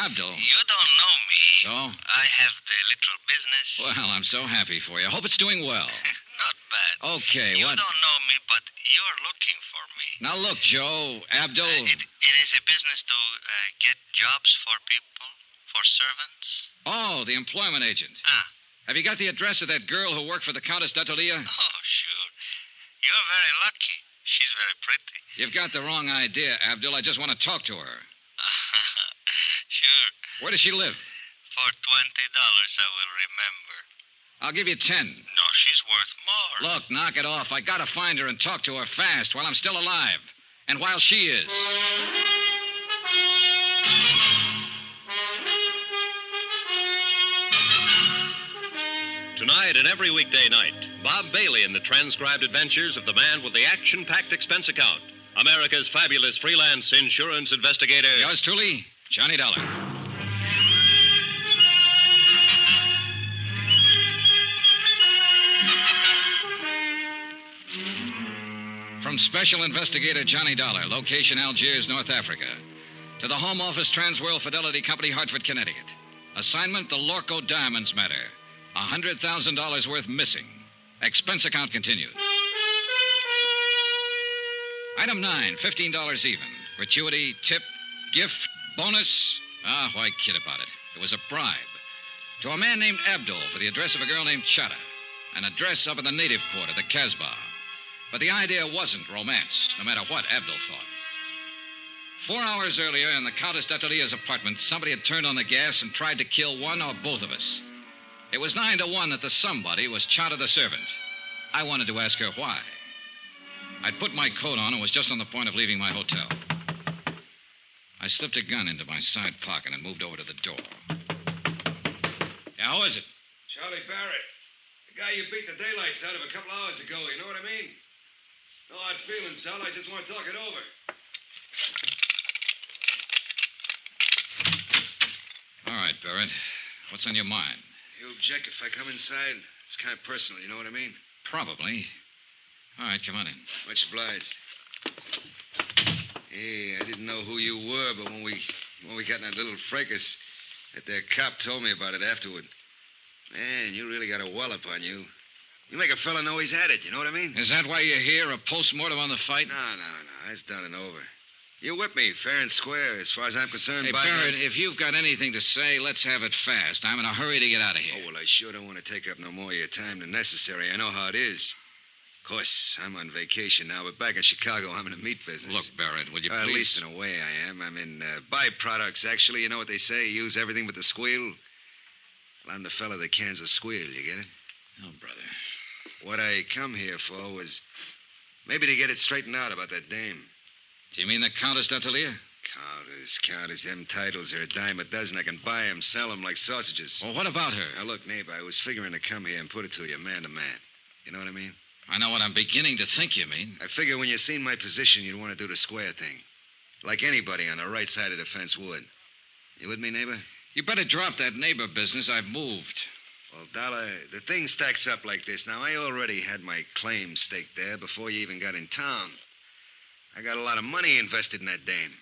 Abdul? You don't know me. So? I have the little business. Well, I'm so happy for you. Hope it's doing well. Not bad. Okay, you what? You don't know me, but you're looking for me. Now, look, Joe, Abdul... It is a business to get jobs for people, for servants. Oh, the employment agent. Ah. Have you got the address of that girl who worked for the Countess d'Attolia? Oh, sure. You're very lucky. She's very pretty. You've got the wrong idea, Abdul. I just want to talk to her. Sure. Where does she live? For $20, I will remember. I'll give you 10. No, she's worth more. Look, knock it off. I gotta find her and talk to her fast while I'm still alive. And while she is. Tonight and every weekday night, Bob Bailey in the transcribed adventures of the man with the action-packed expense account, America's fabulous freelance insurance investigator. Yours truly, Johnny Dollar. From Special Investigator Johnny Dollar, location Algiers, North Africa, to the Home Office Transworld Fidelity Company, Hartford, Connecticut. Assignment, the Lorko Diamonds matter. $100,000 worth missing. Expense account continued. Item 9, $15 even. Gratuity, tip, gift, bonus. Why kid about it? It was a bribe. To a man named Abdul for the address of a girl named Chada. An address up in the native quarter, the Casbah. But the idea wasn't romance, no matter what Abdul thought. 4 hours earlier, in the Countess d'Attolia's apartment, somebody had turned on the gas and tried to kill one or both of us. It was 9 to 1 that the somebody was Chada the servant. I wanted to ask her why. I'd put my coat on and was just on the point of leaving my hotel. I slipped a gun into my side pocket and moved over to the door. Yeah, who is it? Charlie Barrett. The guy you beat the daylights out of a couple hours ago, you know what I mean? No hard feelings, Dal. I just want to talk it over. All right, Barrett. What's on your mind? You object if I come inside? It's kind of personal, you know what I mean? Probably. All right, come on in. Much obliged. Hey, I didn't know who you were, but when we got in that little fracas, that there cop told me about it afterward. Man, you really got a wallop on you. You make a fella know he's had it, you know what I mean? Is that why you're here, a post-mortem on the fight? No. That's done and over. You whipped me, fair and square, as far as I'm concerned. Hey, Barrett, if you've got anything to say, let's have it fast. I'm in a hurry to get out of here. Oh, well, I sure don't want to take up no more of your time than necessary. I know how it is. Of course, I'm on vacation now, but back in Chicago, I'm in the meat business. Look, Barrett, would you please... At least in a way I am. I'm in byproducts, actually. You know what they say? Use everything but the squeal. Well, I'm the fella that cans a squeal, you get it? Oh, brother. What I come here for was maybe to get it straightened out about that dame. Do you mean the Countess d'Atelier? Countess, them titles are a dime a dozen. I can buy 'em, sell 'em like sausages. Well, what about her? Now, look, neighbor, I was figuring to come here and put it to you man to man. You know what I mean? I know what I'm beginning to think you mean. I figure when you seen my position, you'd want to do the square thing. Like anybody on the right side of the fence would. You with me, neighbor? You better drop that neighbor business. I've moved. Well, Dollar, the thing stacks up like this. Now, I already had my claim staked there before you even got in town. I got a lot of money invested in that dame.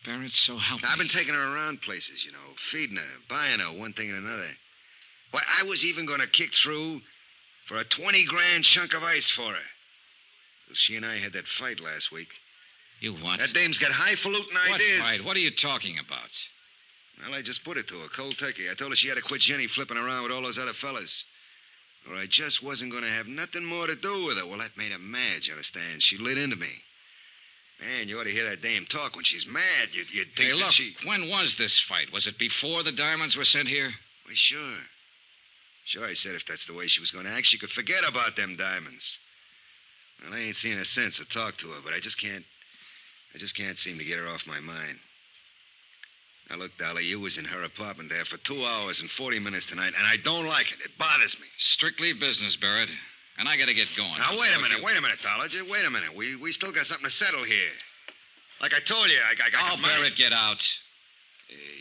Barrett, so help me. I've been taking her around places, you know, feeding her, buying her, one thing and another. Why, I was even going to kick through for a 20-grand chunk of ice for her. Well, she and I had that fight last week. You what? That dame's got highfalutin ideas. What fight? What are you talking about? Well, I just put it to her, cold turkey. I told her she had to quit Jenny flipping around with all those other fellas. Or I just wasn't going to have nothing more to do with her. Well, that made her mad, you understand? She lit into me. Man, you ought to hear that dame talk when she's mad. You'd think hey, look, that she... when was this fight? Was it before the diamonds were sent here? Why, sure. Sure, I said if that's the way she was going to act, she could forget about them diamonds. Well, I ain't seen her since or talked to her, but I just can't seem to get her off my mind. Now, look, Dolly, you was in her apartment there for 2 hours and 40 minutes tonight, and I don't like it. It bothers me. Strictly business, Barrett. And I got to get going. Now, wait a minute, Dollar. Just wait a minute. We still got something to settle here. Like I told you, I got money. Barrett, get out.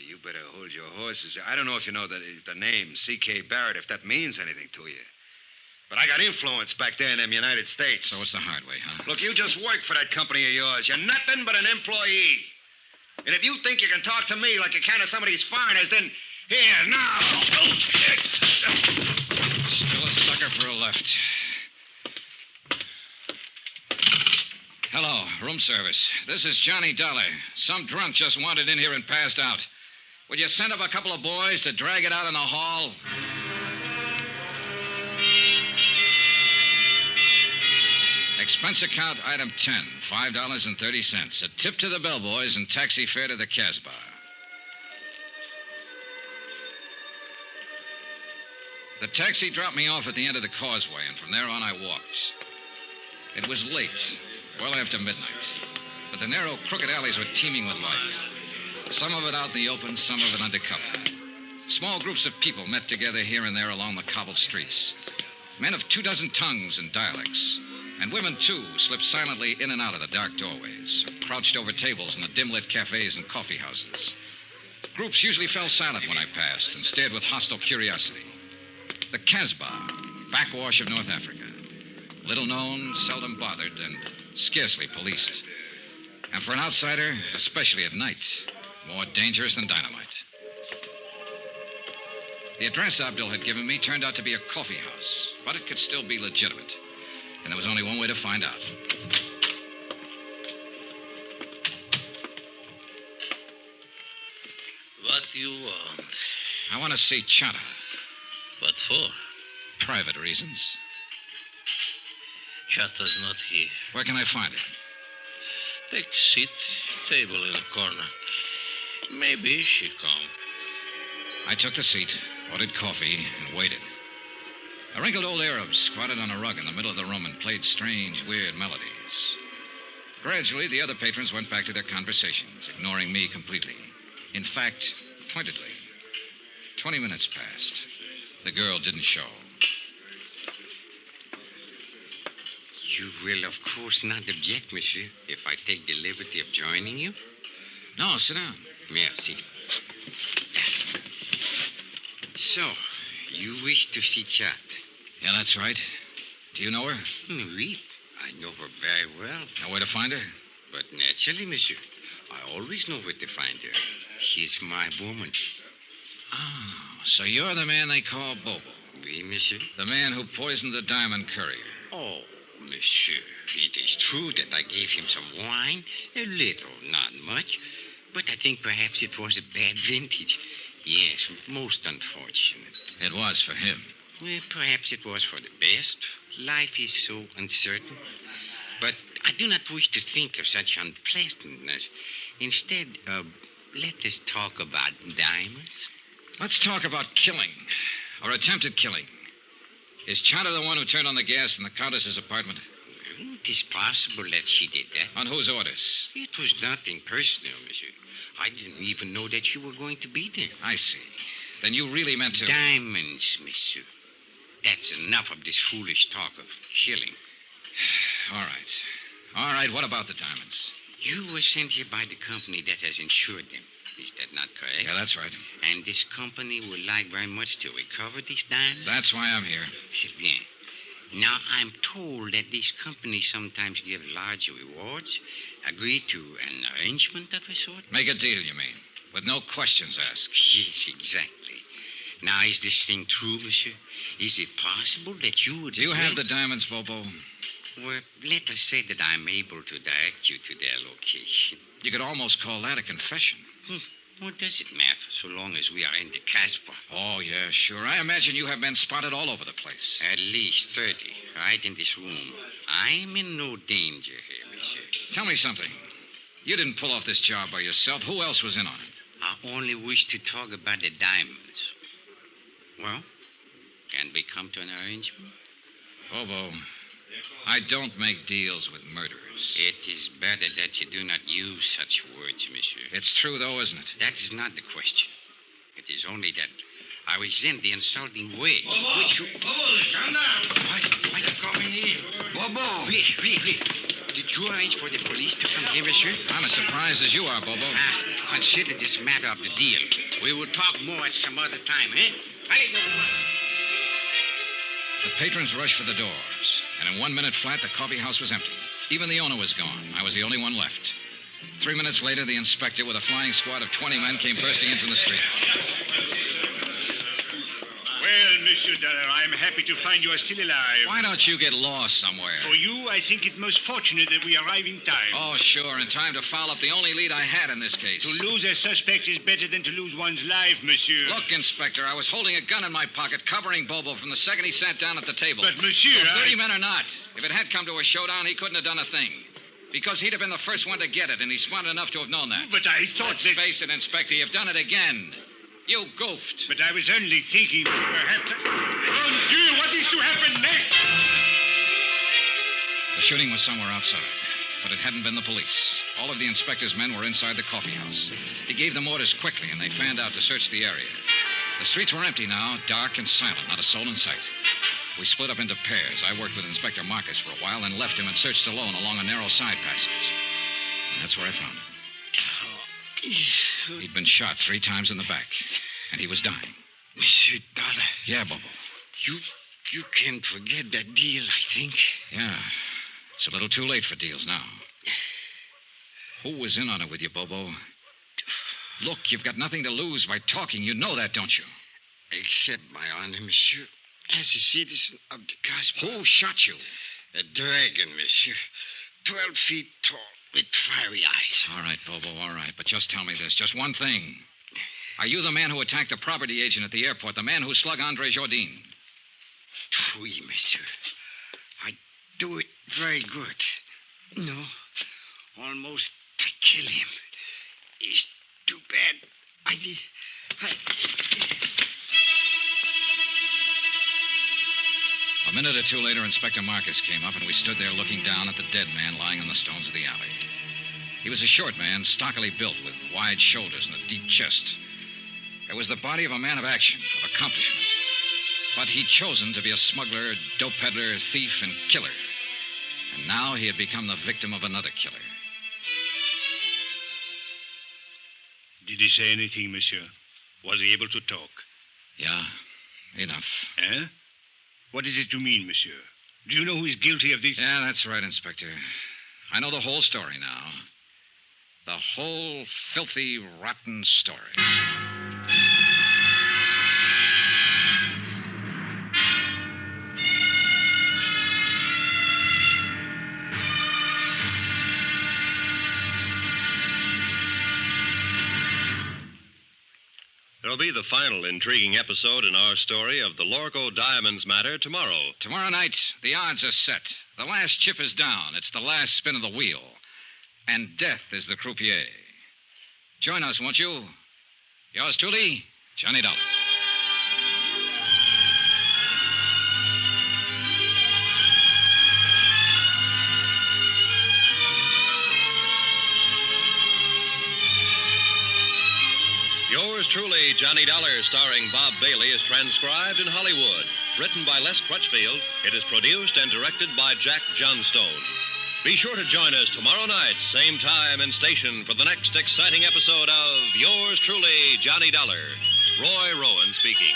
You better hold your horses. I don't know if you know the name C.K. Barrett, if that means anything to you. But I got influence back there in them United States. So it's the hard way, huh? Look, you just work for that company of yours. You're nothing but an employee. And if you think you can talk to me like you can to some of these foreigners, then here, now. Still a sucker for a left. Hello, room service. This is Johnny Dollar. Some drunk just wandered in here and passed out. Would you send up a couple of boys to drag it out in the hall? Expense account item 10, $5.30. A tip to the bellboys and taxi fare to the Casbah. The taxi dropped me off at the end of the causeway, and from there on I walked. It was late, well after midnight, but the narrow, crooked alleys were teeming with life. Some of it out in the open, some of it under cover. Small groups of people met together here and there along the cobbled streets. Men of 24 tongues and dialects. And women, too, slipped silently in and out of the dark doorways, or crouched over tables in the dim-lit cafes and coffee houses. Groups usually fell silent when I passed and stared with hostile curiosity. The Casbah, backwash of North Africa. Little known, seldom bothered, and scarcely policed. And for an outsider, especially at night, more dangerous than dynamite. The address Abdul had given me turned out to be a coffee house, but it could still be legitimate. And there was only one way to find out. What do you want? I want to see Chata. What for? Private reasons. Chata's not here. Where can I find her? Take a seat. Table in the corner. Maybe she come. I took the seat, ordered coffee, and waited. A wrinkled old Arab squatted on a rug in the middle of the room and played strange, weird melodies. Gradually, the other patrons went back to their conversations, ignoring me completely. In fact, pointedly. 20 minutes passed. The girl didn't show. You will, of course, not object, monsieur, if I take the liberty of joining you? No, sit down. Merci. So, you wish to see Chat? Yeah, that's right. Do you know her? Oui, I know her very well. Know where to find her? But naturally, monsieur. I always know where to find her. She's my woman. Oh, so you're the man they call Bobo. Oui, monsieur. The man who poisoned the diamond courier. Oh, monsieur, it is true that I gave him some wine. A little, not much. But I think perhaps it was a bad vintage. Yes, most unfortunate. It was for him. Well, perhaps it was for the best. Life is so uncertain. But I do not wish to think of such unpleasantness. Instead, let us talk about diamonds. Let's talk about killing, or attempted killing. Is Chata the one who turned on the gas in the Countess's apartment? Well, it is possible that she did that. On whose orders? It was nothing personal, monsieur. I didn't even know that you were going to be there. I see. Then you really meant to... Diamonds, monsieur. That's enough of this foolish talk of killing. All right. All right, what about the diamonds? You were sent here by the company that has insured them. Is that not correct? Yeah, that's right. And this company would like very much to recover these diamonds? That's why I'm here. C'est bien. Now, I'm told that this company sometimes give large rewards. Agree to an arrangement of a sort? Make a deal, you mean? With no questions asked. Yes, exactly. Now, is this thing true, monsieur? Is it possible that you would... Do you have the diamonds, Bobo? Well, let us say that I'm able to direct you to their location. You could almost call that a confession. What does it matter, so long as we are in the Casbah? Oh, yeah, sure. I imagine you have been spotted all over the place. At least 30, right in this room. I am in no danger here, monsieur. Tell me something. You didn't pull off this job by yourself. Who else was in on it? I only wish to talk about the diamonds. Well, can we come to an arrangement? Bobo, I don't make deals with murderers. It is better that you do not use such words, monsieur. It's true, though, isn't it? That is not the question. It is only that I resent the insulting way Bobo! which you... Bobo, gendarme! Why you coming here? Bobo! Wait. Did you arrange for the police to come here, monsieur? I'm as surprised as you are, Bobo. Consider this matter of the deal. We will talk more at some other time, eh? Allez, The patrons rushed for the doors, and in 1 minute flat, the coffee house was empty. Even the owner was gone. I was the only one left. 3 minutes later, the inspector, with a flying squad of 20 men, came bursting in from the street. Well, Monsieur Dollar, I'm happy to find you are still alive. Why don't you get lost somewhere? For you, I think it most fortunate that we arrive in time. Oh, sure, in time to follow up the only lead I had in this case. To lose a suspect is better than to lose one's life, monsieur. Look, Inspector, I was holding a gun in my pocket, covering Bobo from the second he sat down at the table. But, monsieur, 30 men or not, if it had come to a showdown, he couldn't have done a thing. Because he'd have been the first one to get it, and he's smart enough to have known that. But I thought Let's face it, Inspector, you've done it again. You goofed. But I was only thinking perhaps... Mon Dieu, what is to happen next? The shooting was somewhere outside, but it hadn't been the police. All of the inspector's men were inside the coffee house. He gave them orders quickly, and they fanned out to search the area. The streets were empty now, dark and silent, not a soul in sight. We split up into pairs. I worked with Inspector Marcus for a while, then left him and searched alone along a narrow side passage. And that's where I found him. He'd been shot 3 times in the back, and he was dying. Monsieur Dollar. Yeah, Bobo. You can't forget that deal, I think. Yeah. It's a little too late for deals now. Who was in on it with you, Bobo? Look, you've got nothing to lose by talking. You know that, don't you? Accept my honor, monsieur. As a citizen of the Casbah. Who shot you? A dragon, monsieur. 12 feet tall, with fiery eyes. All right, Bobo, all right. But just tell me this, just one thing. Are you the man who attacked the property agent at the airport, the man who slugged Andre Jourdain? Oui, monsieur. I do it very good. No, almost I kill him. It's too bad. A minute or two later, Inspector Marcus came up, and we stood there looking down at the dead man lying on the stones of the alley. He was a short man, stockily built, with wide shoulders and a deep chest. It was the body of a man of action, of accomplishment. But he'd chosen to be a smuggler, dope peddler, thief, and killer. And now he had become the victim of another killer. Did he say anything, monsieur? Was he able to talk? Yeah, enough. Eh? What is it you mean, monsieur? Do you know who is guilty of this? Yeah, that's right, Inspector. I know the whole story now. The whole filthy, rotten story. There'll be the final intriguing episode in our story of the Lorko Diamonds matter tomorrow. Tomorrow night, the odds are set. The last chip is down. It's the last spin of the wheel. And death is the croupier. Join us, won't you? Yours truly, Johnny Dollar. Yours truly, Johnny Dollar, starring Bob Bailey, is transcribed in Hollywood. Written by Les Crutchfield, it is produced and directed by Jack Johnstone. Be sure to join us tomorrow night, same time and station, for the next exciting episode of Yours truly, Johnny Dollar. Roy Rowan speaking.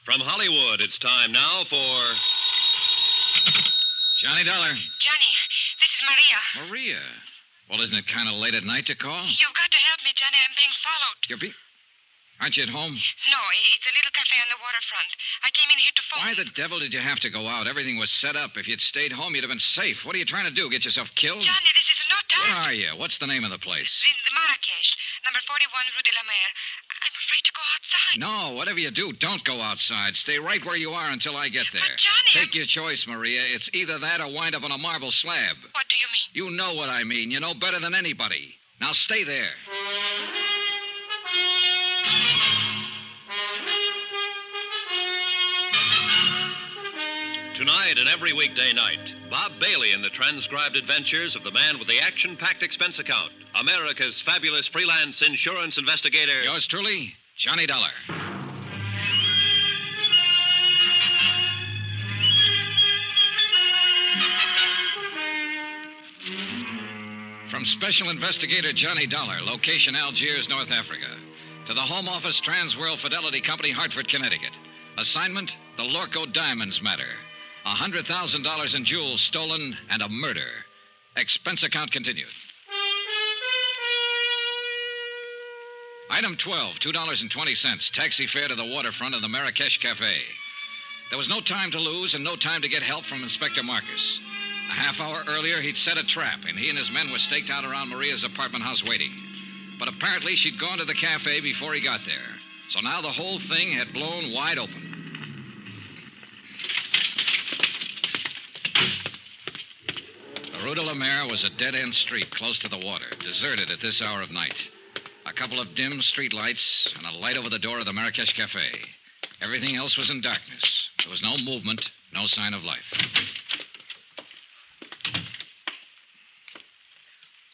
From Hollywood, it's time now for Johnny Dollar. Johnny, this is Maria. Maria? Well, isn't it kind of late at night to call? You've got to help me, Johnny. I'm being followed. Aren't you at home? No, it's a little cafe on the waterfront. I came in here to phone. Why the devil did you have to go out? Everything was set up. If you'd stayed home, you'd have been safe. What are you trying to do, get yourself killed? Johnny, this is no time. Where are you? What's the name of the place? The Marrakesh, number 41 Rue de la Mer. I'm afraid to go outside. No, whatever you do, don't go outside. Stay right where you are until I get there. But, Johnny, Take your choice, Maria. It's either that or wind up on a marble slab. What do you mean? You know what I mean. You know better than anybody. Now stay there. Tonight and every weekday night, Bob Bailey in the transcribed adventures of the man with the action-packed expense account, America's fabulous freelance insurance investigator. Yours truly, Johnny Dollar. From Special Investigator Johnny Dollar, location Algiers, North Africa, to the Home Office Transworld Fidelity Company, Hartford, Connecticut. Assignment, the Lorko Diamonds matter. $100,000 in jewels stolen and a murder. Expense account continued. Item 12, $2.20. Taxi fare to the waterfront of the Marrakesh Cafe. There was no time to lose and no time to get help from Inspector Marcus. A half hour earlier, he'd set a trap, and he and his men were staked out around Maria's apartment house waiting. But apparently, she'd gone to the cafe before he got there. So now the whole thing had blown wide open. The Rue de la Mer was a dead-end street close to the water, deserted at this hour of night. A couple of dim street lights and a light over the door of the Marrakesh Cafe. Everything else was in darkness. There was no movement, no sign of life.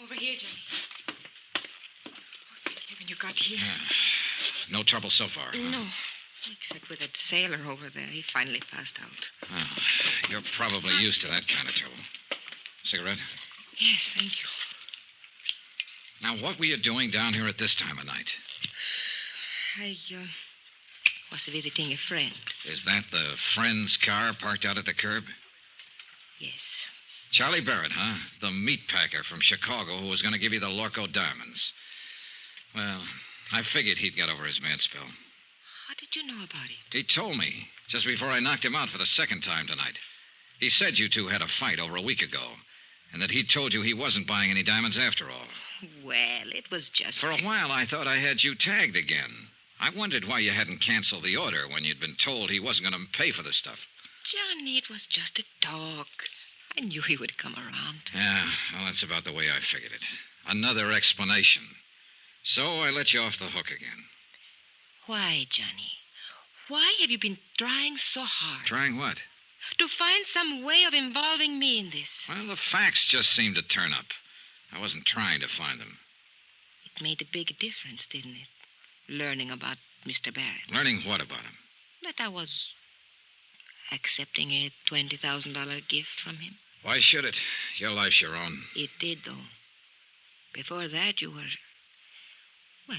Over here, Johnny. Oh, thank heaven you got here. No trouble so far. Huh? No. Except with that sailor over there. He finally passed out. Oh, you're probably used to that kind of trouble. Cigarette? Yes, thank you. Now, what were you doing down here at this time of night? I was visiting a friend. Is that the friend's car parked out at the curb? Yes. Charlie Barrett, huh? The meat packer from Chicago who was going to give you the Lorko diamonds. Well, I figured he'd got over his mad spell. How did you know about it? He told me just before I knocked him out for the second time tonight. He said you two had a fight over a week ago, and that he told you he wasn't buying any diamonds after all. Well, it was just... For a while, I thought I had you tagged again. I wondered why you hadn't canceled the order when you'd been told he wasn't going to pay for the stuff. Johnny, it was just a talk. I knew he would come around. Yeah, well, that's about the way I figured it. Another explanation. So I let you off the hook again. Why, Johnny? Why have you been trying so hard? Trying what? To find some way of involving me in this. Well, the facts just seemed to turn up. I wasn't trying to find them. It made a big difference, didn't it? Learning about Mr. Barrett. Learning what about him? That I was accepting a $20,000 gift from him. Why should it? Your life's your own. It did, though. Before that, you were... Well,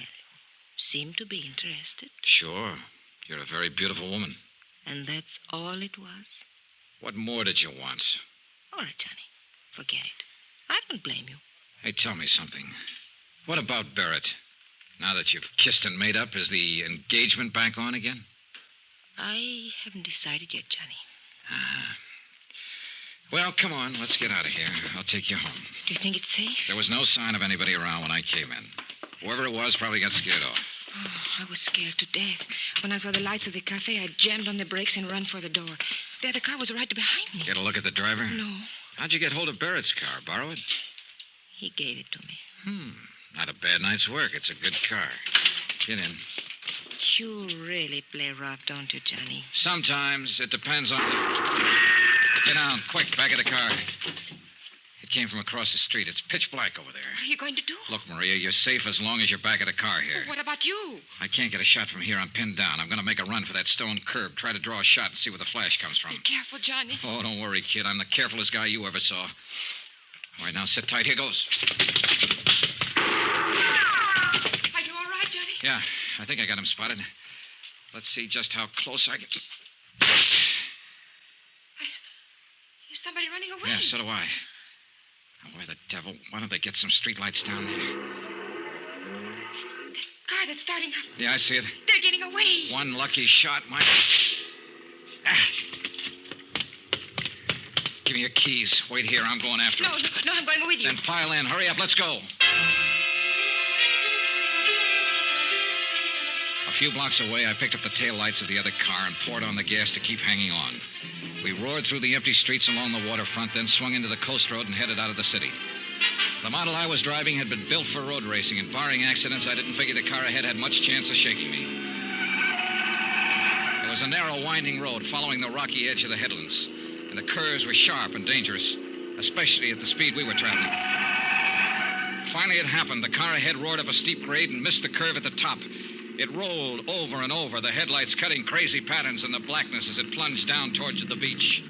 seemed to be interested. Sure. You're a very beautiful woman. And that's all it was? What more did you want? All right, Johnny. Forget it. I don't blame you. Hey, tell me something. What about Barrett? Now that you've kissed and made up, is the engagement back on again? I haven't decided yet, Johnny. Well, come on. Let's get out of here. I'll take you home. Do you think it's safe? There was no sign of anybody around when I came in. Whoever it was probably got scared off. Oh, I was scared to death. When I saw the lights of the cafe, I jammed on the brakes and ran for the door. The other car was right behind me. Get a look at the driver? No. How'd you get hold of Barrett's car? Borrow it? He gave it to me. Not a bad night's work. It's a good car. Get in. You really play rough, don't you, Johnny? Sometimes. It depends on... Get down, quick, back of the car. It came from across the street. It's pitch black over there. What are you going to do? Look, Maria, you're safe as long as you're back of the car here. What about you? I can't get a shot from here. I'm pinned down. I'm going to make a run for that stone curb. Try to draw a shot and see where the flash comes from. Be careful, Johnny. Oh, don't worry, kid. I'm the carefulest guy you ever saw. All right, now sit tight. Here goes. Are you all right, Johnny? Yeah, I think I got him spotted. Let's see just how close I get. There's somebody running away. Yeah, so do I. Now, where the devil? Why don't they get some streetlights down there? That car that's starting up. Yeah, I see it. They're getting away. One lucky shot might... Give me your keys. Wait here. I'm going after No, him. no, I'm going with you. Then pile in. Hurry up. Let's go. A few blocks away, I picked up the taillights of the other car and poured on the gas to keep hanging on. We roared through the empty streets along the waterfront, then swung into the coast road and headed out of the city. The model I was driving had been built for road racing, and barring accidents, I didn't figure the car ahead had much chance of shaking me. It was a narrow, winding road following the rocky edge of the headlands, and the curves were sharp and dangerous, especially at the speed we were traveling. Finally, it happened. The car ahead roared up a steep grade and missed the curve at the top. It rolled over and over, the headlights cutting crazy patterns in the blackness as it plunged down towards the beach.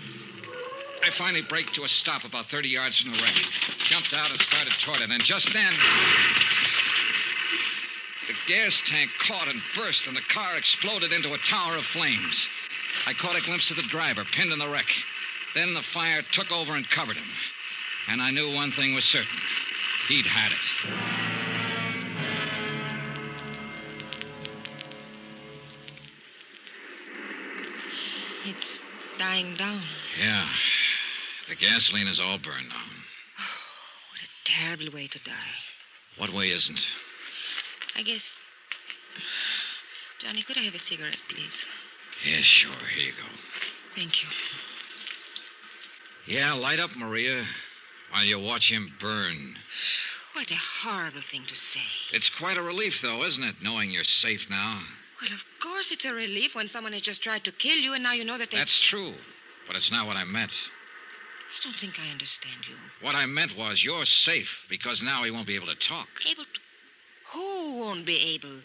I finally braked to a stop about 30 yards from the wreck, jumped out and started toward it, and just then... the gas tank caught and burst, and the car exploded into a tower of flames. I caught a glimpse of the driver, pinned in the wreck. Then the fire took over and covered him. And I knew one thing was certain. He'd had it. It's dying down. Yeah. The gasoline is all burned now. What a terrible way to die. What way isn't? I guess... Johnny, could I have a cigarette, please? Yeah, sure. Here you go. Thank you. Yeah, light up, Maria, while you watch him burn. What a horrible thing to say. It's quite a relief, though, isn't it, knowing you're safe now? Well, of course it's a relief when someone has just tried to kill you and now you know that they... That's true, but it's not what I meant. I don't think I understand you. What I meant was you're safe because now he won't be able to talk. Able to... Who won't be able?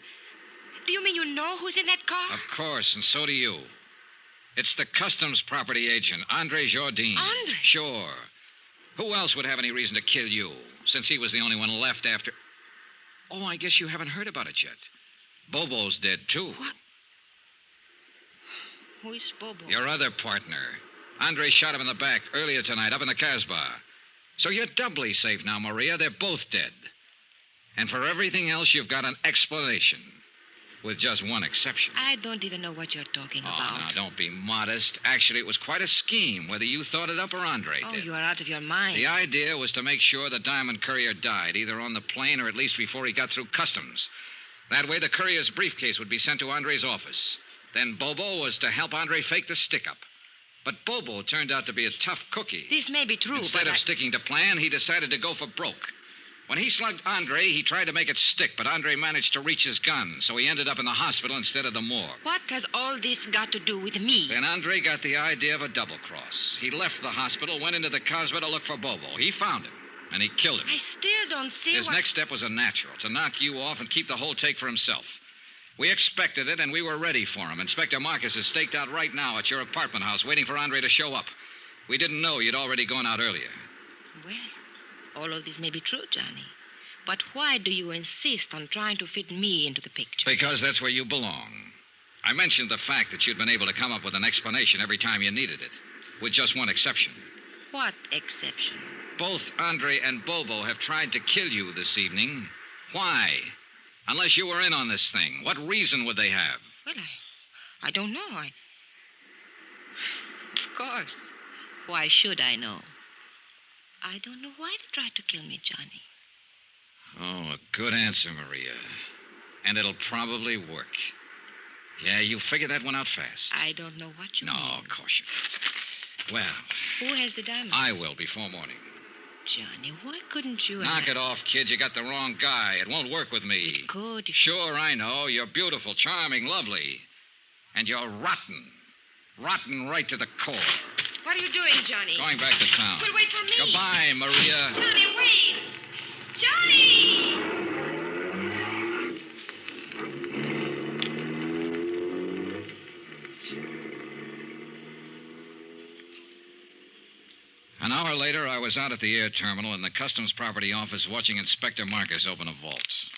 Do you mean you know who's in that car? Of course, and so do you. It's the customs property agent, Andre Jardine. Andre? Sure. Who else would have any reason to kill you, since he was the only one left after... Oh, I guess you haven't heard about it yet. Bobo's dead, too. What? Who is Bobo? Your other partner. Andre shot him in the back earlier tonight up in the Casbah. So you're doubly safe now, Maria. They're both dead. And for everything else, you've got an explanation. With just one exception. I don't even know what you're talking about. Oh, now, don't be modest. Actually, it was quite a scheme, whether you thought it up or Andre did. You are out of your mind. The idea was to make sure the diamond courier died, either on the plane or at least before he got through customs. That way, the courier's briefcase would be sent to Andre's office. Then Bobo was to help Andre fake the stick-up. But Bobo turned out to be a tough cookie. This may be true, Instead of sticking to plan, he decided to go for broke. When he slugged Andre, he tried to make it stick, but Andre managed to reach his gun, so he ended up in the hospital instead of the morgue. What has all this got to do with me? Then Andre got the idea of a double cross. He left the hospital, went into the Casbah to look for Bobo. He found him, and he killed him. I still don't see His next step was a natural, to knock you off and keep the whole take for himself. We expected it, and we were ready for him. Inspector Marcus is staked out right now at your apartment house, waiting for Andre to show up. We didn't know you'd already gone out earlier. Well, all of this may be true, Johnny. But why do you insist on trying to fit me into the picture? Because that's where you belong. I mentioned the fact that you'd been able to come up with an explanation every time you needed it, with just one exception. What exception? Both Andre and Bobo have tried to kill you this evening. Why? Unless you were in on this thing, what reason would they have? Well, I don't know. Of course. Why should I know? I don't know why they tried to kill me, Johnny. Oh, a good answer, Maria. And it'll probably work. Yeah, you figured that one out fast. I don't know what you mean. No, caution. Well... Who has the diamonds? I will before morning. Johnny, why couldn't you... Knock it off, kid. You got the wrong guy. It won't work with me. It could. Sure, I know. You're beautiful, charming, lovely. And you're rotten. Rotten right to the core. What are you doing, Johnny? Going back to town. Well, wait for me. Goodbye, Maria. Johnny, wait! Johnny! An hour later, I was out at the air terminal in the Customs Property Office watching Inspector Marcus open a vault.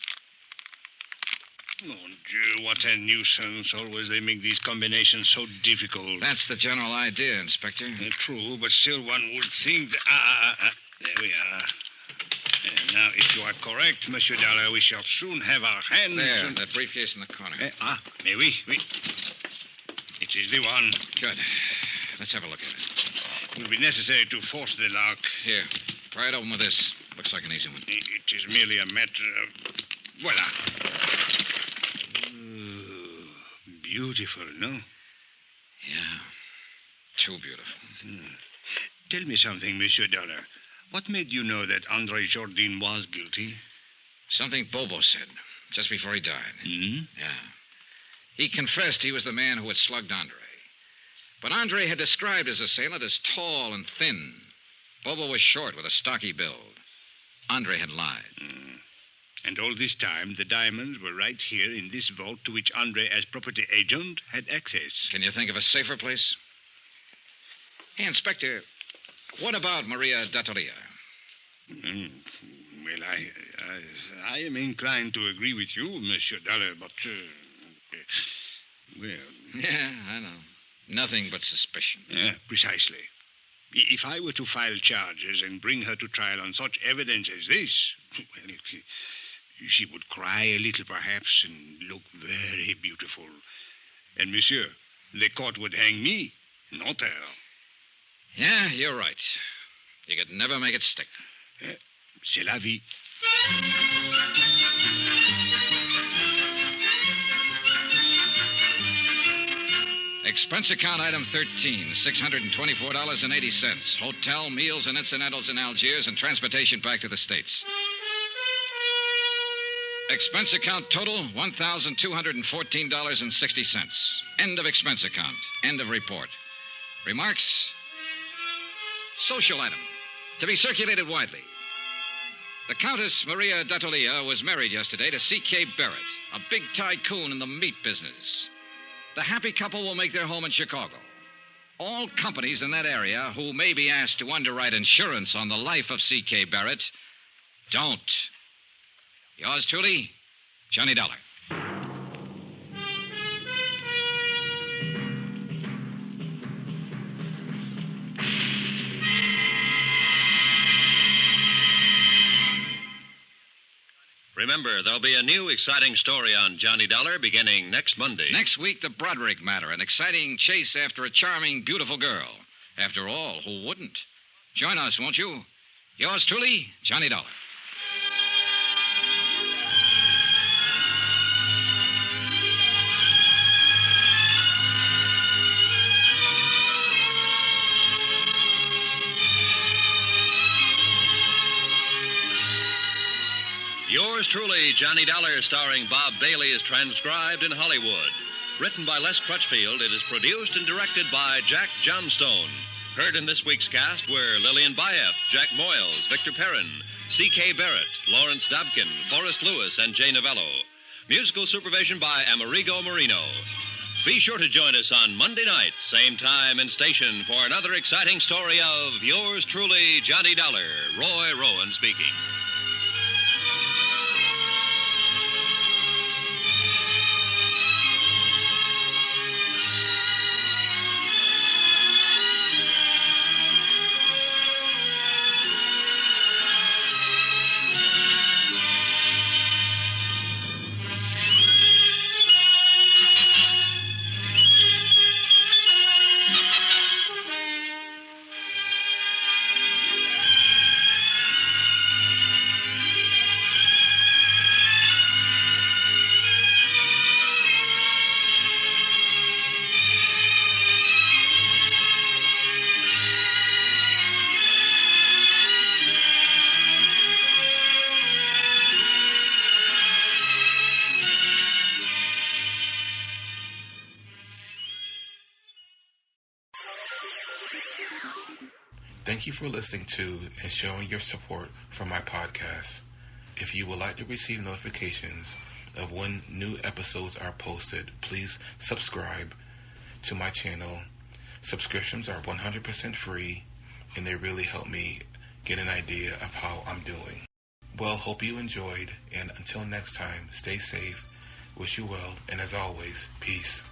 Oh, dear, what a nuisance. Always they make these combinations so difficult. That's the general idea, Inspector. True, but still one would think that... There we are. Now, if you are correct, Monsieur Dollar, we shall soon have our hands... There, that briefcase in the corner. Mais oui. It is the one. Good. Let's have a look at it. It will be necessary to force the lock. Here, pry it open with this. Looks like an easy one. It is merely a matter of... Voila. Beautiful, no? Yeah. Too beautiful. Tell me something, Monsieur Dollar. What made you know that Andre Jourdain was guilty? Something Bobo said, just before he died. Mm-hmm. Yeah. He confessed he was the man who had slugged Andre. But Andre had described his assailant as tall and thin. Bobo was short with a stocky build. Andre had lied. And all this time, the diamonds were right here in this vault to which Andre, as property agent, had access. Can you think of a safer place? Hey, Inspector, what about Maria D'Attoria? Well, I am inclined to agree with you, Monsieur Dollar, but, well... Yeah, I know. Nothing but suspicion. Precisely. If I were to file charges and bring her to trial on such evidence as this, well, she would cry a little, perhaps, and look very beautiful. And, monsieur, the court would hang me, not her. Yeah, you're right. You could never make it stick. C'est la vie. Expense account item 13, $624.80. Hotel, meals, and incidentals in Algiers and transportation back to the States. Expense account total, $1,214.60. End of expense account. End of report. Remarks? Social item. To be circulated widely. The Countess Maria D'Attoria was married yesterday to C.K. Barrett, a big tycoon in the meat business. The happy couple will make their home in Chicago. All companies in that area who may be asked to underwrite insurance on the life of C.K. Barrett don't. Yours truly, Johnny Dollar. Remember, there'll be a new exciting story on Johnny Dollar beginning next Monday. Next week, the Broderick matter, an exciting chase after a charming, beautiful girl. After all, who wouldn't? Join us, won't you? Yours truly, Johnny Dollar. Yours truly, Johnny Dollar, starring Bob Bailey, is transcribed in Hollywood. Written by Les Crutchfield, it is produced and directed by Jack Johnstone. Heard in this week's cast were Lillian Bayef, Jack Moyles, Victor Perrin, C.K. Barrett, Lawrence Dobkin, Forrest Lewis, and Jay Novello. Musical supervision by Amerigo Marino. Be sure to join us on Monday night, same time and station, for another exciting story of yours truly, Johnny Dollar. Roy Rowan speaking. Thank you for listening to and showing your support for my podcast. If you would like to receive notifications of when new episodes are posted, please subscribe to my channel. Subscriptions are 100% free, and they really help me get an idea of how I'm doing. Well, hope you enjoyed, and until next time, stay safe, wish you well, and as always, peace.